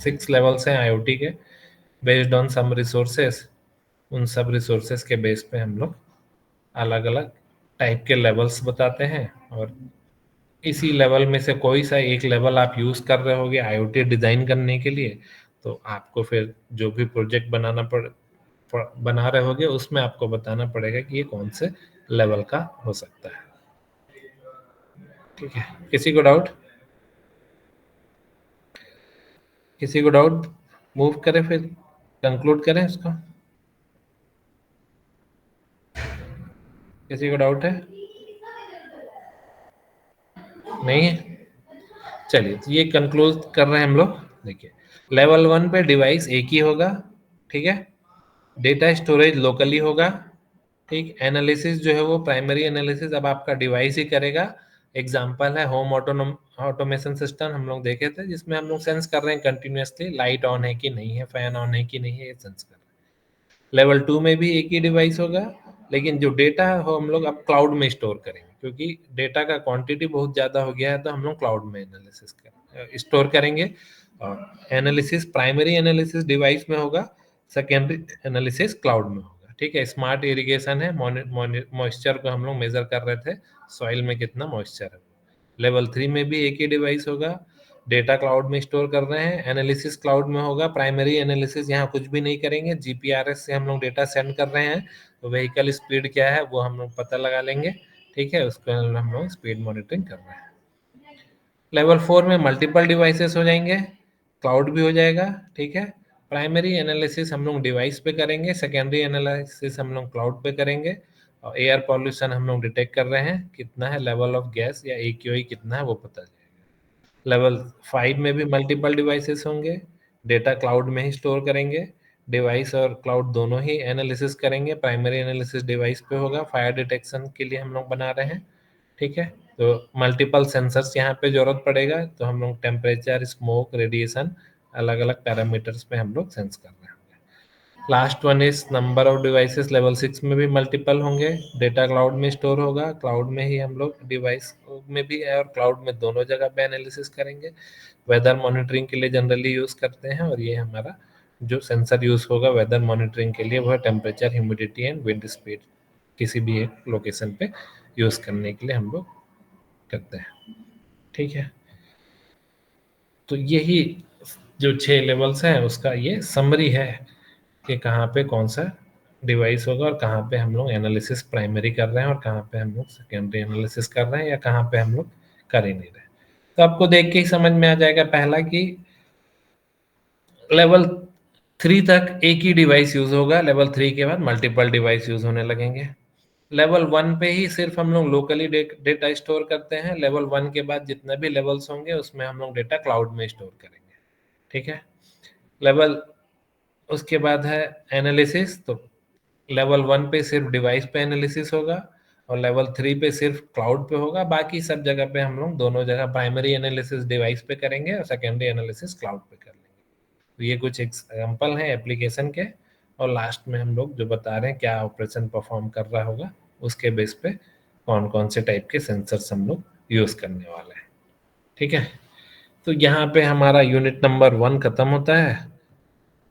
6 लेवल्स हैं आईओटी के, बेस्ड ऑन सम रिसोर्सेस। उन सब रिसोर्सेस के बेस पे हम लोग अलग अलग टाइप के लेवल्स बताते हैं, और इसी लेवल में से कोई सा एक लेवल आप यूज कर रहे होगे आईओटी डिजाइन करने के लिए, तो आपको फिर जो भी प्रोजेक्ट बना रहे होगे उसमें आपको बताना पड़ेगा कि ये कौन से लेवल का हो सकता है। ठीक है, किसी को डाउट? किसी को डाउट? मूव करें फिर, कंक्लूड करें इसको। किसी को डाउट है? नहीं है? चलिए, तो ये कंक्लूड कर रहे हैं हम लोग। देखिए, लेवल 1 पे डिवाइस एक ही होगा, ठीक है, डेटा स्टोरेज लोकली होगा, ठीक, एनालिसिस जो है वो प्राइमरी एनालिसिस अब आपका डिवाइस ही करेगा। एग्जांपल है होम ऑटोमेशन सिस्टम, हम लोग देखे थे, जिसमें हम लोग सेंस कर रहे हैं कंटिन्यूअसली लाइट ऑन है कि नहीं है, फैन ऑन है कि नहीं है, ये सेंस कर रहे हैं। लेवल 2 में भी एक ही डिवाइस होगा, लेकिन जो डेटा है वो हम लोग अब क्लाउड में स्टोर करेंगे, क्योंकि डेटा का क्वांटिटी बहुत ज़्यादा हो गया है, तो हम लोग क्लाउड में स्टोर करेंगे। और एनालिसिस प्राइमरी एनालिसिस डिवाइस में होगा, सेकेंडरी एनालिसिस क्लाउड में होगा। ठीक है, स्मार्ट इरिगेशन है, मॉइस्चर को हम लोग मेजर कर रहे थे, सॉइल में कितना मॉइस्चर है। लेवल 3 में भी एक ही डिवाइस होगा, डेटा क्लाउड में स्टोर कर रहे हैं, एनालिसिस क्लाउड में होगा, प्राइमरी एनालिसिस यहाँ कुछ भी नहीं करेंगे, जीपीआरएस से हम लोग डेटा सेंड कर रहे हैं, तो व्हीकल स्पीड क्या है वो हम लोग पता लगा लेंगे। ठीक है, उसको हम लोग स्पीड मॉनिटरिंग कर रहे हैं। लेवल 4 में मल्टीपल डिवाइसेस हो जाएंगे, क्लाउड भी हो जाएगा। ठीक है, प्राइमरी एनालिसिस हम लोग डिवाइस पे करेंगे, सेकेंडरी एनालिसिस हम लोग क्लाउड पे करेंगे, और एयर पॉल्यूशन हम लोग डिटेक्ट कर रहे हैं कितना है, लेवल ऑफ गैस या एक्यूआई कितना है वो पता चलेगा। लेवल 5 में भी मल्टीपल डिवाइसेस होंगे, डेटा क्लाउड में ही स्टोर करेंगे, डिवाइस और क्लाउड दोनों ही एनालिसिस करेंगे, प्राइमरी एनालिसिस डिवाइस पे होगा, फायर डिटेक्शन के लिए हम लोग बना रहे हैं। ठीक है, तो मल्टीपल सेंसर्स यहाँ पे जरूरत पड़ेगा, तो हम लोग टेम्परेचर, स्मोक, रेडिएशन, अलग अलग पैरामीटर्स पे हम लोग सेंस कर रहे हैं। Last one is number of devices, level 6 में भी मल्टीपल होंगे, डेटा क्लाउड में स्टोर होगा, क्लाउड में ही हम लोग डिवाइस में भी है और क्लाउड में दोनों जगह पे एनालिसिस करेंगे। वेदर मॉनिटरिंग के लिए जनरली यूज करते हैं, और ये हमारा जो सेंसर यूज होगा वेदर मॉनिटरिंग के लिए वो है temperature, humidity and wind speed, किसी भी एक लोकेशन पे यूज करने के लिए हम लोग करते हैं। ठीक है, तो यही जो 6 लेवल्स हैं उसका ये समरी है कि कहाँ पे कौन सा डिवाइस होगा, और कहाँ पे हम लोग एनालिसिस प्राइमरी कर रहे हैं, और कहाँ पे हम लोग सेकेंडरी एनालिसिस कर रहे हैं, या कहाँ पे हम लोग कर ही नहीं रहे। तो आपको देख के ही समझ में आ जाएगा पहला कि लेवल 3 तक एक ही डिवाइस यूज होगा, लेवल 3 के बाद मल्टीपल डिवाइस यूज होने लगेंगे। लेवल 1 पे ही सिर्फ हम लोग लोकली डेटा स्टोर करते हैं, लेवल 1 के बाद जितने भी लेवल्स होंगे उसमें हम लोग डेटा क्लाउड में स्टोर करेंगे। ठीक है, लेवल उसके बाद है एनालिसिस, तो लेवल 1 पे सिर्फ डिवाइस पे एनालिसिस होगा, और लेवल 3 पे सिर्फ क्लाउड पे होगा, बाकी सब जगह पे हम लोग दोनों जगह प्राइमरी एनालिसिस डिवाइस पे करेंगे और सेकेंडरी एनालिसिस क्लाउड पे कर लेंगे। तो ये कुछ एग्जाम्पल हैं एप्लीकेशन के, और लास्ट में हम लोग जो बता रहे हैं क्या ऑपरेशन परफॉर्म कर रहा होगा उसके बेस पे कौन कौन से टाइप के सेंसर्स हम लोग यूज करने वाले हैं। ठीक है, तो यहाँ पे हमारा यूनिट नंबर 1 खत्म होता है।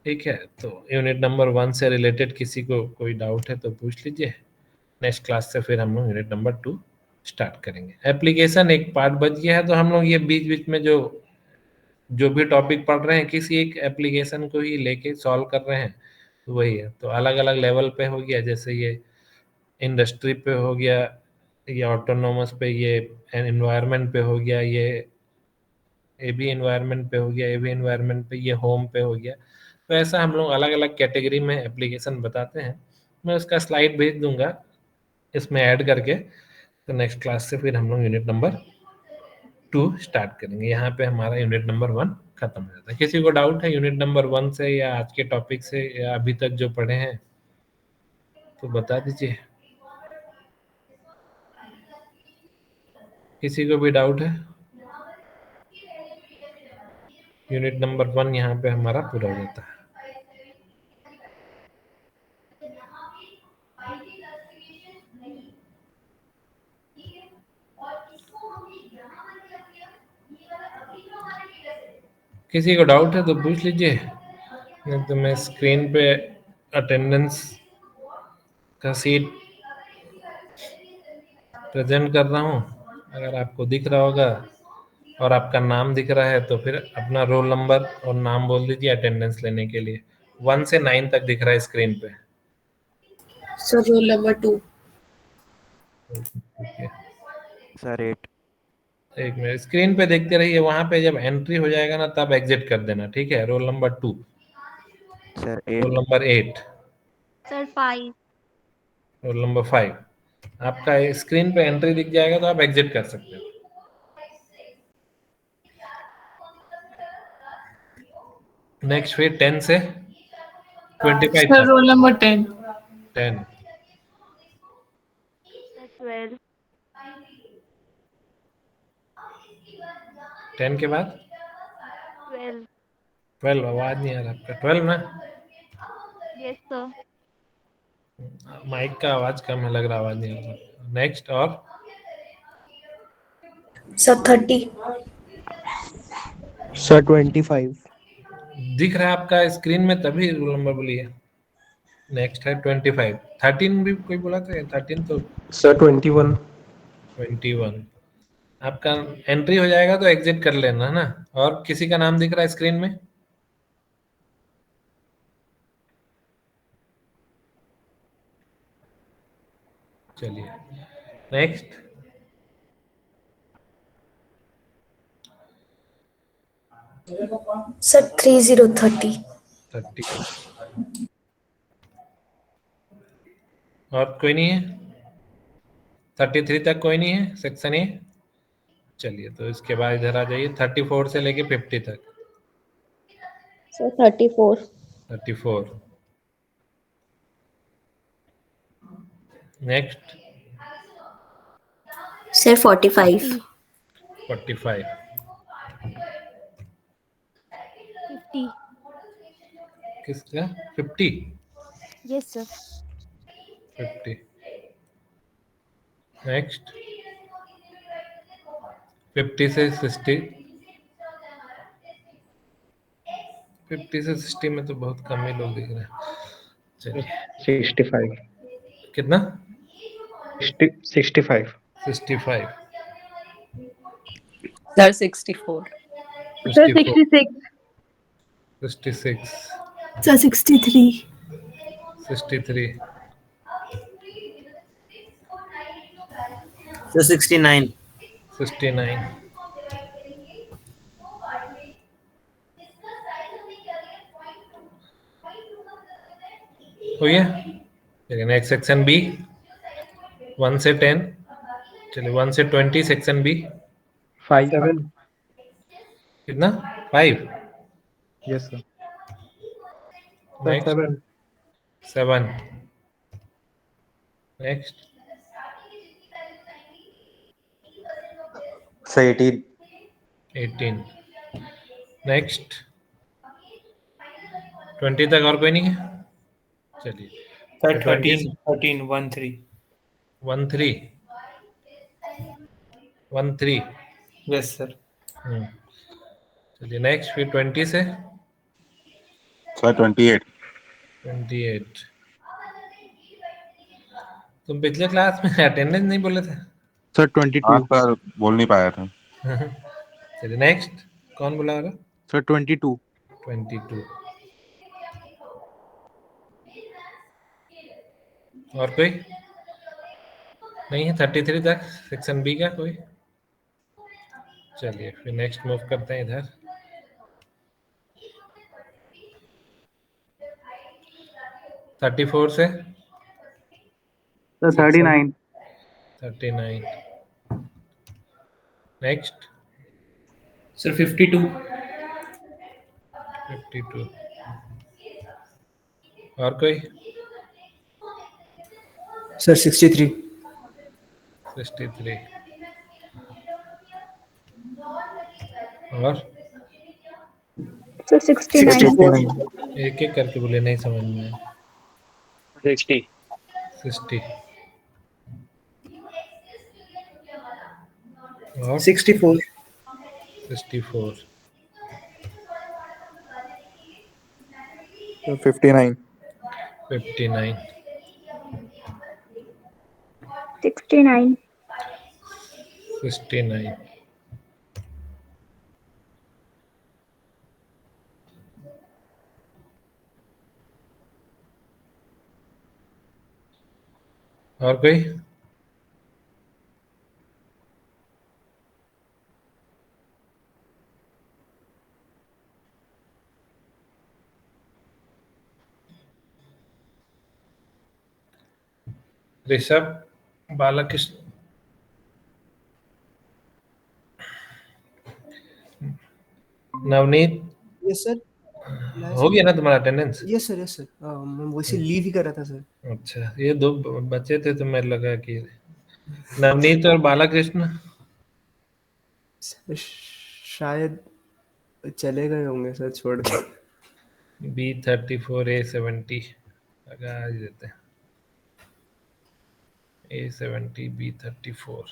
ठीक है, तो यूनिट नंबर 1 से रिलेटेड किसी को कोई डाउट है तो पूछ लीजिए। नेक्स्ट क्लास से फिर हम लोग यूनिट नंबर 2 स्टार्ट करेंगे। एप्लीकेशन एक पार्ट बच गया है, तो हम लोग ये बीच बीच में जो जो भी टॉपिक पढ़ रहे हैं किसी एक एप्लीकेशन को ही लेके सॉल्व कर रहे हैं, तो वही है। तो अलग अलग लेवल पे हो गया, जैसे ये इंडस्ट्री पे हो गया, ये ऑटोनोमस पे, ये एनवायरनमेंट पे हो गया, ये भी एनवायरनमेंट पे हो गया, ये भी एनवायरनमेंट पे, ये होम पे हो गया। तो ऐसा हम लोग अलग अलग कैटेगरी में एप्लीकेशन बताते हैं। मैं उसका स्लाइड भेज दूंगा इसमें ऐड करके। तो नेक्स्ट क्लास से फिर हम लोग यूनिट नंबर 2 स्टार्ट करेंगे। यहाँ पे हमारा यूनिट नंबर 1 खत्म हो जाता है। किसी को डाउट है यूनिट नंबर 1 से, या आज के टॉपिक से, या अभी तक जो पढ़े हैं, तो बता दीजिए। किसी को भी डाउट है? यूनिट नंबर 1 यहाँ पे हमारा पूरा हो जाता है। किसी को डाउट है तो पूछ लीजिए, नहीं तो मैं स्क्रीन पे अटेंडेंस का सीट प्रेजेंट कर रहा हूँ। अगर आपको दिख रहा होगा और आपका नाम दिख रहा है तो फिर अपना रोल नंबर और नाम बोल दीजिए अटेंडेंस लेने के लिए। 1 से 9 तक दिख रहा है स्क्रीन पे। Sir role number 2। ठीक है, सर 8। एक मिनट स्क्रीन पे देखते रहिए। वहां पे जब एंट्री हो जाएगा ना तब एग्जिट कर देना, ठीक है? Roll number 2, sir roll 8। Number 8, sir 5। Roll number 5। आपका स्क्रीन पे एंट्री दिख जाएगा तो आप एग्जिट कर सकते हो। नेक्स्ट फिर 10 से 25 सर तक। Roll number 10। 10, सर 12। 10 के बाद 12। 12। आवाज नहीं आ रहा आपका। 12 ना? Yes sir. माइक का आवाज कम है, लग रहा आवाज नहीं आ रहा। नेक्स्ट। और सर 30। सर 25। दिख रहा है आपका स्क्रीन में तभी रोल नंबर बोलिए। नेक्स्ट है 25। 13 भी कोई बोला था? 13 तो सर 21। 21। आपका एंट्री हो जाएगा तो एग्जिट कर लेना है ना। और किसी का नाम दिख रहा है स्क्रीन में? चलिए नेक्स्ट। सर 3030। 30। और कोई नहीं है? 33 तक कोई नहीं है सेक्शन ए? चलिए तो इसके बाद इधर आ जाइए 34 से लेके 50 तक। सर 34। 34। Next sir 45। 45। 50। किसका 50? Yes sir. 50। नेक्स्ट 50 से 60। 50 से 60 में तो बहुत कम ही लोग दिख रहे हैं। चलिए 65। कितना? 65। 65। सर 64। सर 64। 66। 66। सर 63। 63। सर 69। 69। हो गया। चलिए नेक्स्ट सेक्शन बी, 1 से 10। चलिए 1 से 20 सेक्शन बी। 5। कितना? 5। Yes sir. Next 7। 7। Next sir 18। 18। Next 20 तक और कोई नहीं है? चलिए सर 20 13 13 1 3। 1 3। 1 3। Yes sir. चलिए नेक्स्ट फिर 20 से सर 28। 28। तुम पिछले क्लास में अटेंडेंस नहीं बोले थे? सर हाँ 22। सर, बोल नहीं पाया था। चलिए नेक्स्ट कौन बुला रहा? सर 22। 22। और कोई? नहीं है 33 तक सेक्शन बी का कोई? चलिए फिर नेक्स्ट मूव करते हैं इधर। 34 से सर 39 39। Next sir 52 52। और कोई? सर 63 63। और सर 69 एक एक करके बोले, नहीं समझ में आया। 60 60। और 64 64। 59 59। 69 69। और कोई? Rishabh, Balkrishna, Navneet, yes sir. हो गया ना तुम्हारा अटेंडेंस? यस सर मैं वैसे लीव ही कर रहा था सर। अच्छा, ये दो बच्चे थे तो मैं लगा कि नवनीत और बालकृष्ण। शायद चले गए होंगे सर छोड़ के। B34 A70 लगा ही देते हैं। A70 B34।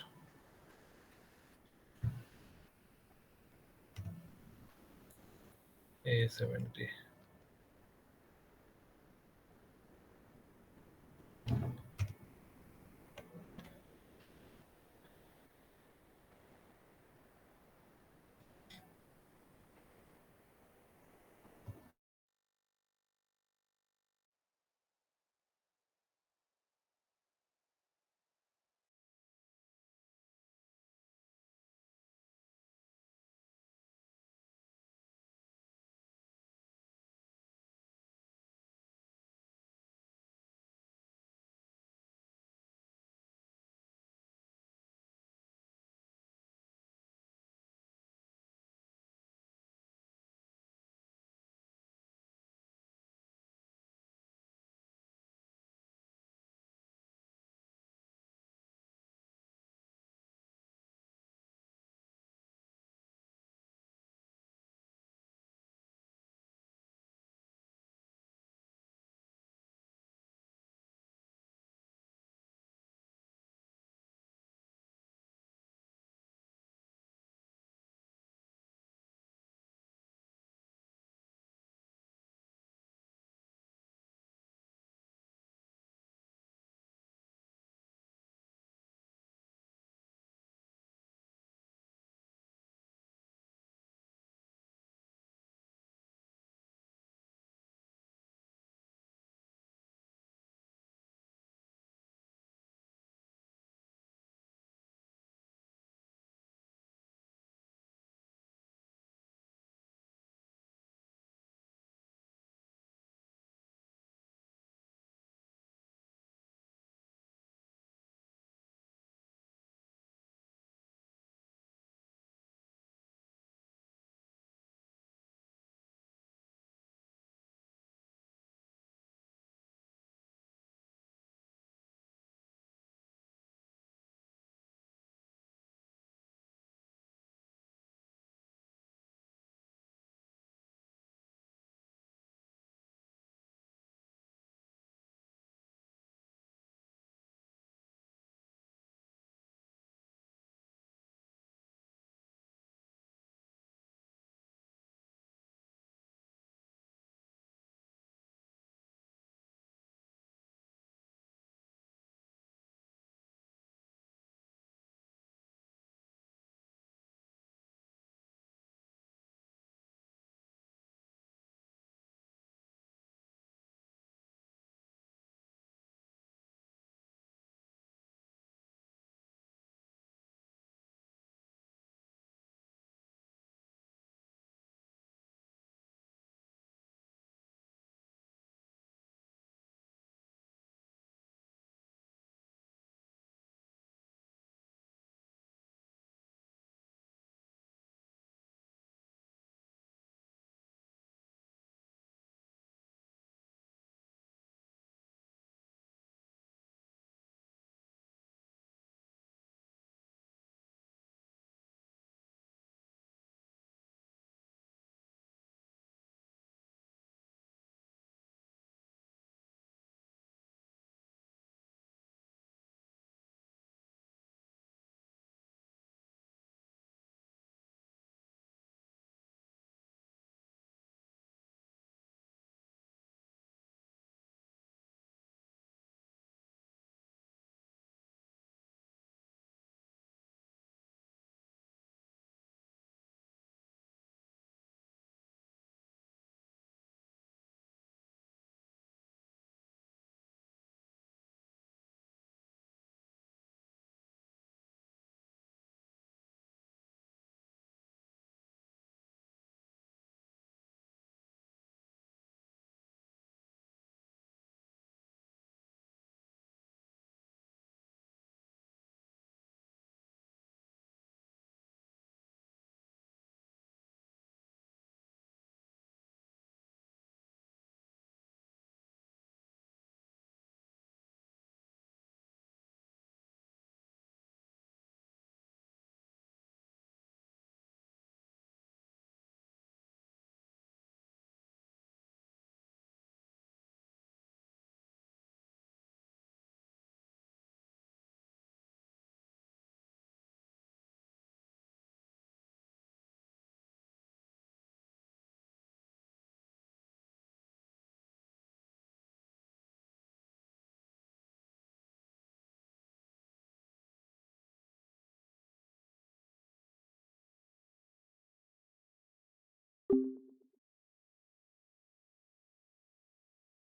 A70